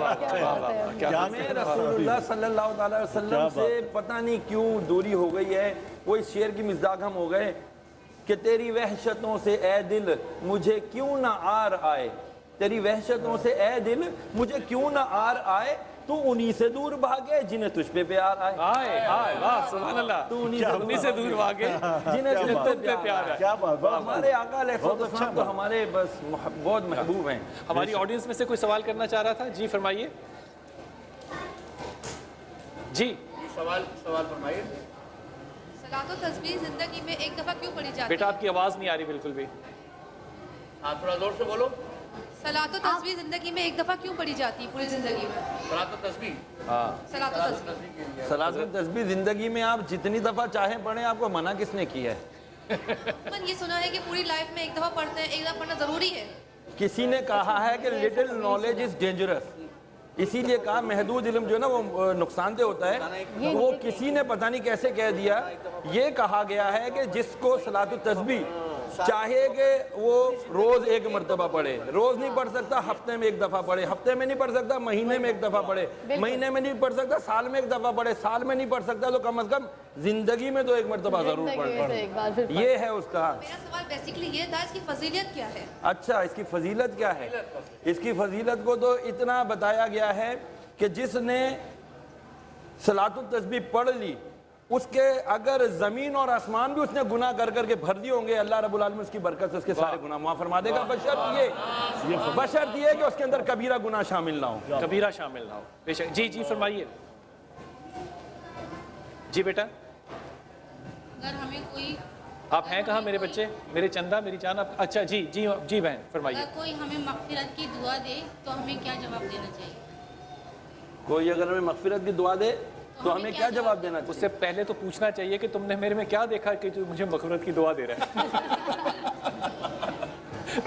جامع رسول اللہ صلی اللہ علیہ وسلم سے پتہ نہیں کیوں دوری ہو گئی ہے، وہ اس شعر کی مصداق ہم ہو گئے کہ تیری وحشتوں سے اے دل مجھے کیوں نہ آر آئے، تیری وحشتوں سے اے دل مجھے کیوں نہ آر آئے، تو انہی سے دور بھاگے جنہیں تجھ پہ پیار آئے۔ آئے واہ سبحان اللہ، تو انہی سے دور بھاگے جنہیں تجھ پہ پیار آئے۔ کیا بات، ہمارے آقا علیہ السلام تو ہمارے بس بہت محبوب ہیں۔ ہماری آڈینس میں سے کوئی سوال کرنا چاہ رہا تھا؟ جی فرمائیے۔ جی سوال فرمائیے۔ صلاۃ و تسبیح زندگی میں ایک دفعہ کیوں پڑھی جاتی ہے؟ بیٹا آپ کی آواز نہیں آ رہی بالکل بھی، آپ تھوڑا زور سے بولو۔ صلاۃ و تسبیح زندگی میں ایک دفعہ کیوں پڑھی جاتی ہے پوری زندگی میں؟ صلاۃ و تسبیح، صلاۃ و تسبیح، صلاۃ و تسبیح زندگی میں آپ جتنی دفعہ چاہیں پڑھیں، آپ کو منع کس نے کی ہے؟ من یہ سنا ہے کہ پوری لائف میں ایک دفعہ پڑھتے ہیں، ایک دفعہ پڑھنا ضروری ہے۔ کسی نے کہا ہے کہ لٹل نالج از ڈینجرس، اسی لیے کہا محدود علم جو ہے نا وہ نقصان دہ ہوتا ہے۔ وہ کسی نے پتہ نہیں کیسے کہہ دیا، یہ کہا گیا ہے کہ جس کو صلاۃ التسبیح چاہے کہ وہ روز ایک مرتبہ پڑھے، روز نہیں پڑھ سکتا، ہفتے میں ایک دفعہ پڑھے، ہفتے میں نہیں پڑھ سکتا، مہینے میں ایک دفعہ پڑھے، مہینے میں نہیں پڑھ سکتا، سال میں ایک دفعہ پڑھے، سال میں نہیں پڑھ سکتا تو کم از کم زندگی میں تو ایک مرتبہ ضرور پڑھے۔ یہ ہے اس کا۔ میرا سوال بیسیکلی یہ تھا اس کی فضیلت کیا ہے؟ اچھا، اس کی فضیلت کیا ہے؟ اس کی فضیلت کو تو اتنا بتایا گیا ہے کہ جس نے صلاۃ التسبیح پڑھ لی اس کے اگر زمین اور آسمان بھی اس نے گناہ کر کر کے بھر دیے ہوں گے، اللہ رب العالمین اس کی برکت سے اس کے سارے گناہ معاف فرما دے گا، بشرط یہ کہ اس کے اندر کبیرہ گناہ شامل نہ ہو۔ کبیرہ شامل نہ ہو، بے شک۔ جی جی فرمائیے۔ جی بیٹا اگر ہمیں کوئی، آپ ہیں کہاں میرے بچے، میرے چندہ، میری جان؟ اچھا جی جی جی بہن فرمائیے۔ اگر کوئی ہمیں مغفرت کی دعا دے تو ہمیں کیا جواب دینا چاہیے؟ کوئی اگر ہمیں مغفرت کی دعا دے تو ہمیں کیا جواب دینا چاہیے؟ اس سے پہلے تو پوچھنا چاہیے کہ تم نے میرے میں کیا دیکھا کہ جو مجھے مغفرت کی دعا دے رہا ہے؟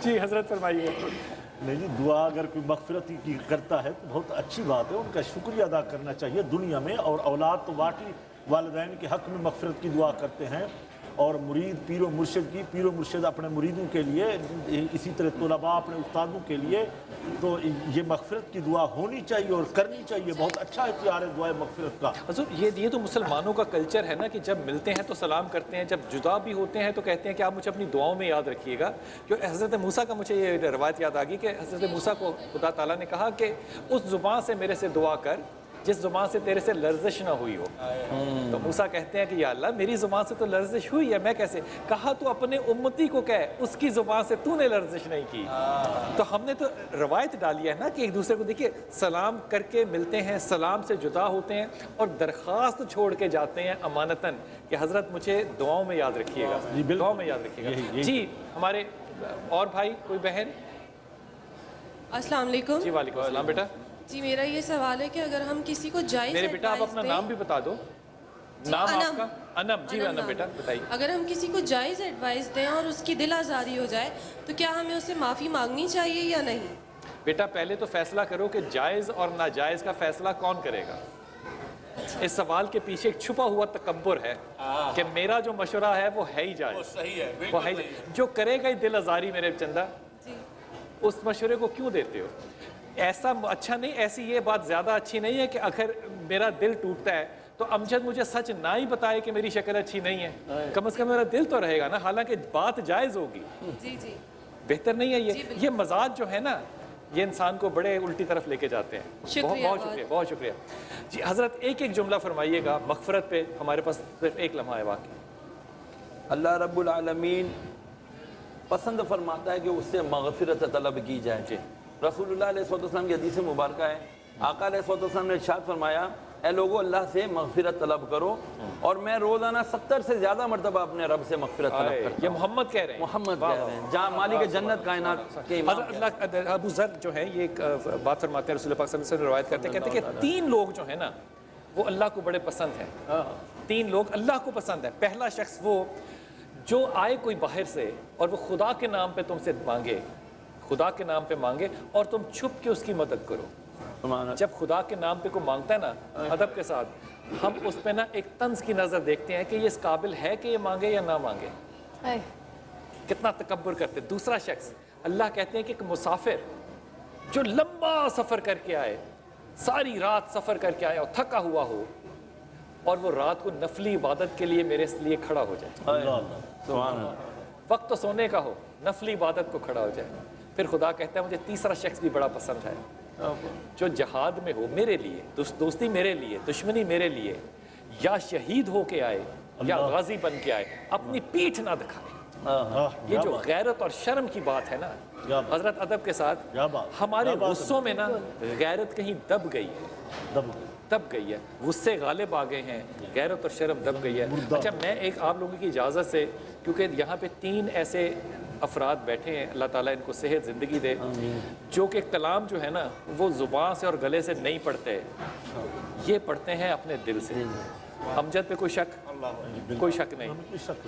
جی حضرت فرمائیے۔ نہیں جی، دعا اگر کوئی مغفرت کی کرتا ہے تو بہت اچھی بات ہے، ان کا شکریہ ادا کرنا چاہیے دنیا میں، اور اولاد تو واقعی والدین کے حق میں مغفرت کی دعا کرتے ہیں، اور مرید پیر و مرشد اپنے مریدوں کے لیے، اسی طرح طلباء اپنے استادوں کے لیے، تو یہ مغفرت کی دعا ہونی چاہیے اور کرنی چاہیے۔ بہت اچھا اختیار ہے دعائے مغفرت کا۔ حضور یہ تو مسلمانوں کا کلچر ہے نا کہ جب ملتے ہیں تو سلام کرتے ہیں، جب جدا بھی ہوتے ہیں تو کہتے ہیں کہ آپ مجھے اپنی دعاؤں میں یاد رکھیے گا۔ کہ حضرت موسیٰ کا مجھے یہ روایت یاد آ گئی کہ حضرت موسیٰ کو خدا تعالیٰ نے کہا کہ اس زبان سے میرے سے دعا کر جس زبان سے تیرے سے لرزش نہ ہوئی ہو۔ تو موسیٰ کہتے ہیں کہ یا اللہ میری زبان سے تو لرزش ہوئی ہے، میں کیسے؟ کہا تو اپنے امتی کو کہے اس کی زبان سے تو نے لرزش نہیں کی۔ تو ہم نے تو روایت ڈالی ہے نا کہ ایک دوسرے کو دیکھیے سلام کر کے ملتے ہیں، سلام سے جدا ہوتے ہیں اور درخواست چھوڑ کے جاتے ہیں امانتاً کہ حضرت مجھے دعاؤں میں یاد رکھیے گا، دعاؤں میں یاد رکھیے گا۔ جی ہمارے اور بھائی کوئی بہن؟ السلام علیکم۔ جی وعلیکم السلام بیٹا۔ جی میرا یہ سوال ہے کہ اگر ہم کسی کو جائز میرے بیٹا آپ اپنا نام بھی بتا دو۔ نام آپ کا؟ انم۔ جی انم بیٹا بتائیے۔ اگر ہم کسی کو جائز ایڈوائز دیں اور اس کی دل آزاری ہو جائے تو کیا ہمیں اسے معافی مانگنی چاہیے یا نہیں؟ بیٹا پہلے تو فیصلہ کرو کہ جائز اور ناجائز کا فیصلہ کون کرے گا۔ اس سوال کے پیچھے ایک چھپا ہوا تکبر ہے کہ میرا جو مشورہ ہے وہ ہے ہی جائز، وہ ہے جو کرے گا ہی دل آزاری۔ میرے چندہ اس مشورے کو کیوں دیتے ہو؟ ایسا اچھا نہیں، ایسی یہ بات زیادہ اچھی نہیں ہے کہ اگر میرا دل ٹوٹتا ہے تو امجد مجھے سچ نہ ہی بتائے کہ میری شکل اچھی نہیں ہے، کم از کم میرا دل تو رہے گا نا، حالانکہ بات جائز ہوگی۔ جی جی بہتر نہیں ہے یہ مزاج جو ہے نا، یہ انسان کو بڑے الٹی طرف لے کے جاتے ہیں۔ بہت شکریہ، بہت شکریہ۔ جی حضرت ایک ایک جملہ فرمائیے گا مغفرت پہ، ہمارے پاس صرف ایک لمحہ ہے واقعی۔ اللہ رب العالمین پسند فرماتا ہے کہ اس سے مغفرت طلب کی جائے۔ رسول اللہ علیہ السلام کی حدیث مبارکہ ہے، آقا علیہ السلام نے ارشاد فرمایا اے لوگو اللہ سے مغفرت طلب کرو، اور میں روزانہ 70 سے زیادہ مرتبہ اپنے رب سے مغفرت طلب کرتا ہوں. یہ محمد کہہ رہے ہیں. محمد کہہ رہے ہیں، جہاں مالک جنت کائنات کے امام. حضرت ابو ذر جو ہے یہ ایک بات فرماتے ہیں، رسول پاک صلی اللہ علیہ وسلم روایت کرتے ہیں، کہتے ہیں کہ 3 لوگ جو ہیں نا وہ اللہ کو بڑے پسند ہیں. 3 لوگ اللہ کو پسند ہیں. پہلا شخص وہ جو آئے کوئی باہر سے اور وہ خدا کے نام پہ تم سے مانگے، خدا کے نام پہ مانگے اور تم چھپ کے اس کی مدد کرو. جب خدا کے نام پہ کوئی مانگتا ہے نا ادب کے ساتھ، ہم اس پہ نا ایک طنز کی نظر دیکھتے ہیں کہ یہ اس قابل ہے کہ یہ مانگے یا نہ مانگے. کتنا تکبر کرتے. دوسرا شخص اللہ کہتے ہیں کہ ایک مسافر جو لمبا سفر کر کے آئے، ساری رات سفر کر کے آیا اور تھکا ہوا ہو، اور وہ رات کو نفلی عبادت کے لیے میرے لیے کھڑا ہو جائے. وقت تو سونے کا ہو، نفلی عبادت کو کھڑا ہو جائے. پھر خدا کہتا ہے مجھے تیسرا شخص بھی بڑا پسند ہے، جو جہاد میں ہو میرے لیے، دوستی میرے لیے، دشمنی میرے لیے، یا شہید ہو کے آئے یا غازی بن کے آئے، اپنی پیٹھ نہ دکھائے. یہ جو غیرت اور شرم کی بات ہے نا حضرت ادب کے ساتھ، ہمارے غصوں میں نا غیرت کہیں دب گئی ہے، دب گئی ہے. غصے غالب آ گئے ہیں، غیرت اور شرم دب گئی ہے. اچھا میں ایک آپ لوگوں کی اجازت سے، کیونکہ یہاں پہ 3 ایسے افراد بیٹھے ہیں، اللہ تعالیٰ ان کو صحت زندگی دے، جو کہ کلام جو ہے نا وہ زبان سے اور گلے سے نہیں پڑھتے، یہ پڑھتے ہیں اپنے دل سے. امجد پہ کوئی شک؟ کوئی شک نہیں.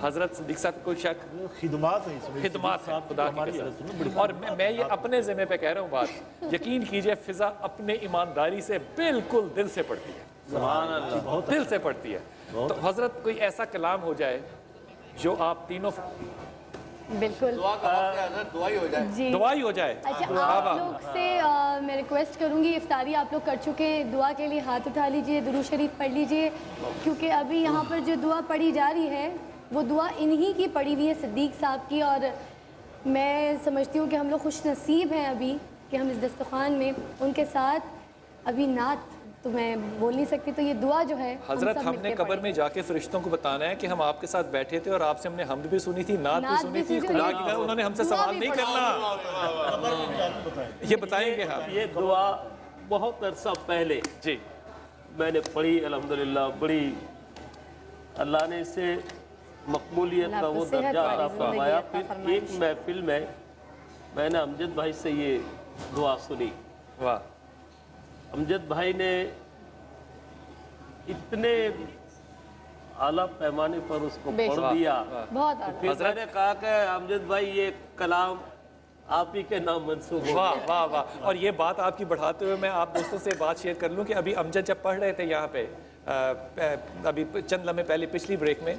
حضرت صدیق صاحب کوئی شک؟ خدمات ہے خدا کی قسم. اور میں یہ اپنے ذمہ پہ کہہ رہا ہوں بات، یقین کیجئے فضا اپنے ایمانداری سے بالکل دل سے پڑھتی ہے. سبحان اللہ. دل سے پڑھتی ہے. تو حضرت کوئی ایسا کلام ہو جائے جو آپ تینوں بالکل دعائی ہو جائے. جی دعائی ہو جائے. اچھا آپ لوگ سے میں ریکویسٹ کروں گی، افطاری آپ لوگ کر چکے، دعا کے لیے ہاتھ اٹھا لیجئے، درود شریف پڑھ لیجئے، کیونکہ ابھی یہاں پر جو دعا پڑھی جا رہی ہے وہ دعا انہی کی پڑھی ہوئی ہے، صدیق صاحب کی. اور میں سمجھتی ہوں کہ ہم لوگ خوش نصیب ہیں ابھی کہ ہم اس دسترخوان میں ان کے ساتھ ابھی نعت تو میں بول نہیں سکتی، تو یہ دعا جو ہے حضرت ہم نے قبر میں جا کے فرشتوں کو بتانا ہے کہ ہم آپ کے ساتھ بیٹھے تھے اور آپ سے ہم نے حمد بھی سنی تھی، نعت بھی سنی تھی. خدا کی قسم انہوں نے ہم سے سوال نہیں کرنا، یہ بتائیں گے. ہاں یہ دعا بہت عرصہ پہلے جی میں نے پڑھی، الحمدللہ بڑی اللہ نے اسے مقبولیت کا وہ درجہ عطا فرمایا. پھر ایک محفل میں میں نے امجد بھائی سے یہ دعا سنی. واہ. امجد بھائی نے اتنے اعلیٰ پیمانے پر اس کو پڑھ دیا، پھر میں نے کہا کہ امجد بھائی یہ کلام آپ ہی کے نام منسوب ہو. واہ واہ واہ. اور یہ بات آپ کی بڑھاتے ہوئے میں آپ دوستوں سے بات شیئر کر لوں کہ ابھی امجد جب پڑھ رہے تھے یہاں پہ ابھی چند لمحے پہلے پچھلی بریک میں،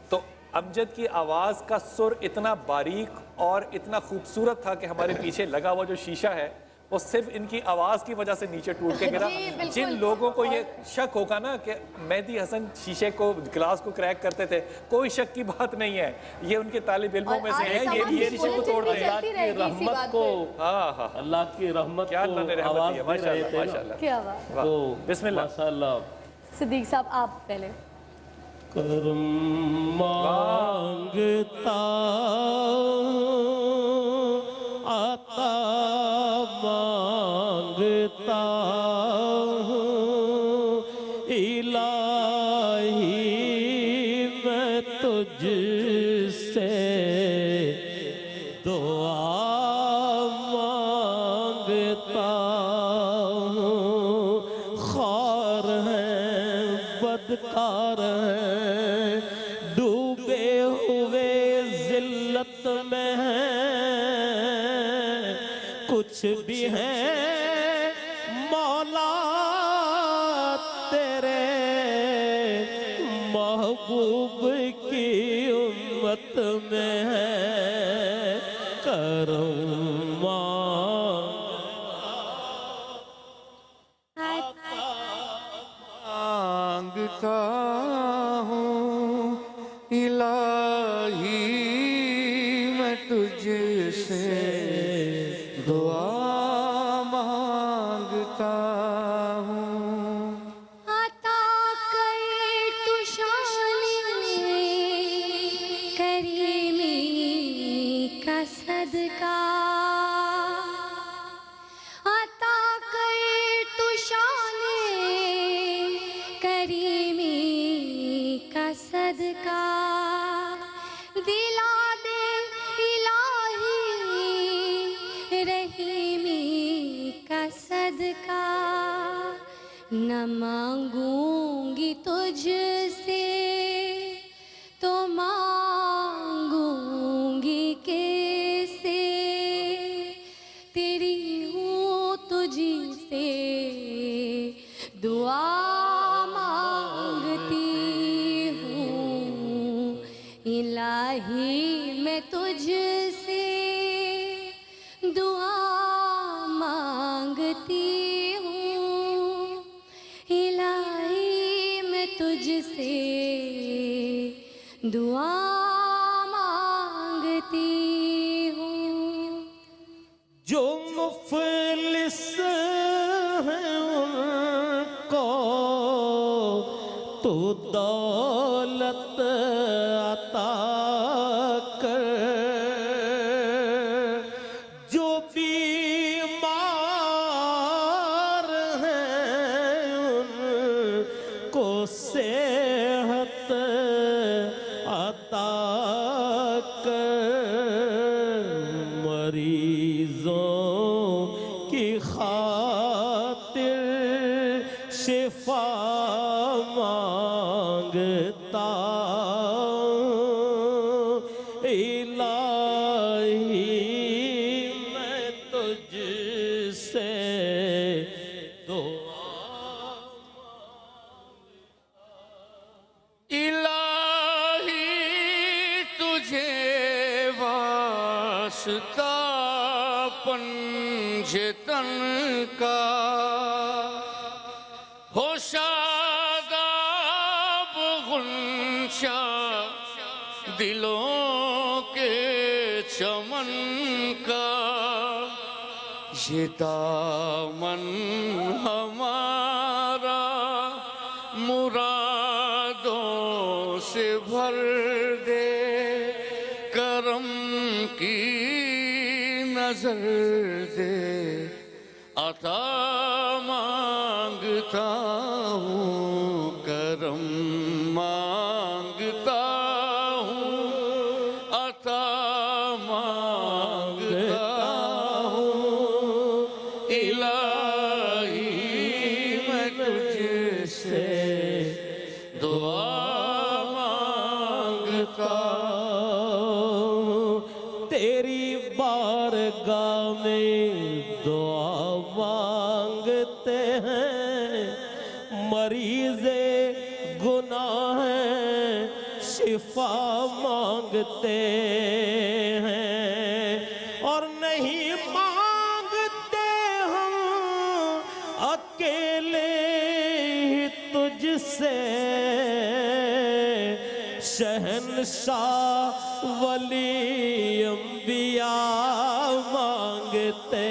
تو امجد کی آواز کا سر اتنا باریک اور اتنا خوبصورت تھا کہ ہمارے پیچھے لگا ہوا جو شیشہ ہے وہ صرف ان کی آواز کی وجہ سے نیچے ٹوٹ کے گرا. جن لوگوں کو یہ شک ہوگا نا کہ مہدی حسن شیشے کو گلاس کو کریک کرتے تھے، کوئی شک کی بات نہیں ہے، یہ ان کے طالب علموں میں سے ہیں، یہ شیشے کو توڑ رہے ہیں. اللہ کی رحمت کو، اللہ کی رحمت کیا اللہ نے رحمت دی ہے. ماشاءاللہ. کیا بات. تو بسم اللہ. ماشاءاللہ. صدیق صاحب آپ پہلے. کرم مانگتا عطا مانگتا الہی میں تجھ سے دعا مانگتا ہوں. خوار ہیں بدکار ہیں ڈوبے ہوئے ذلت میں ہیں، کچھ بھی ہیں مولا تیرے محبوب کی امت میں ہے. کرم مانگتا ہوں الہی میں تجھ سے دعا مانگتا ہوں. عطا کر تو شان کریمی کا صدقہ، عطا کر تو شان न मांगूंगी तुझ से तो मांगूंगी कैसे, तेरी हूँ तुझी से दुआ मांगती हूँ, इलाही मैं तुझसे दुआ मांगती हूँ, इलाही मैं तुझसे दुआ मांगती हूँ। जो मुफलिस हैं उनको तो दौलत अता कर, जो बीमार हैं उनको सेहत अता कर, मरीजों की खातिर शिफा मांगता हूँ, इलाही मैं तुझसे इलाही तुझे वास्ता पंजे तन का, हो शादाब गुंशा दिलों के चमन का, ये दामन हमारा मुरादों से भर दे, करम की नजर दे, अता मांगता हूँ, करम मांगता हूँ, अता मांगता हूँ, इलाही मैं तुझसे दुआ मांगता हूँ, तेरी बारगाह में दुआ मांगते हैं, मरीज़े गुनाह हैं शिफा मांगते हैं, और नहीं मांगते हम अकेले ही तुझसे, शहंशाह वली अंबिया मांगते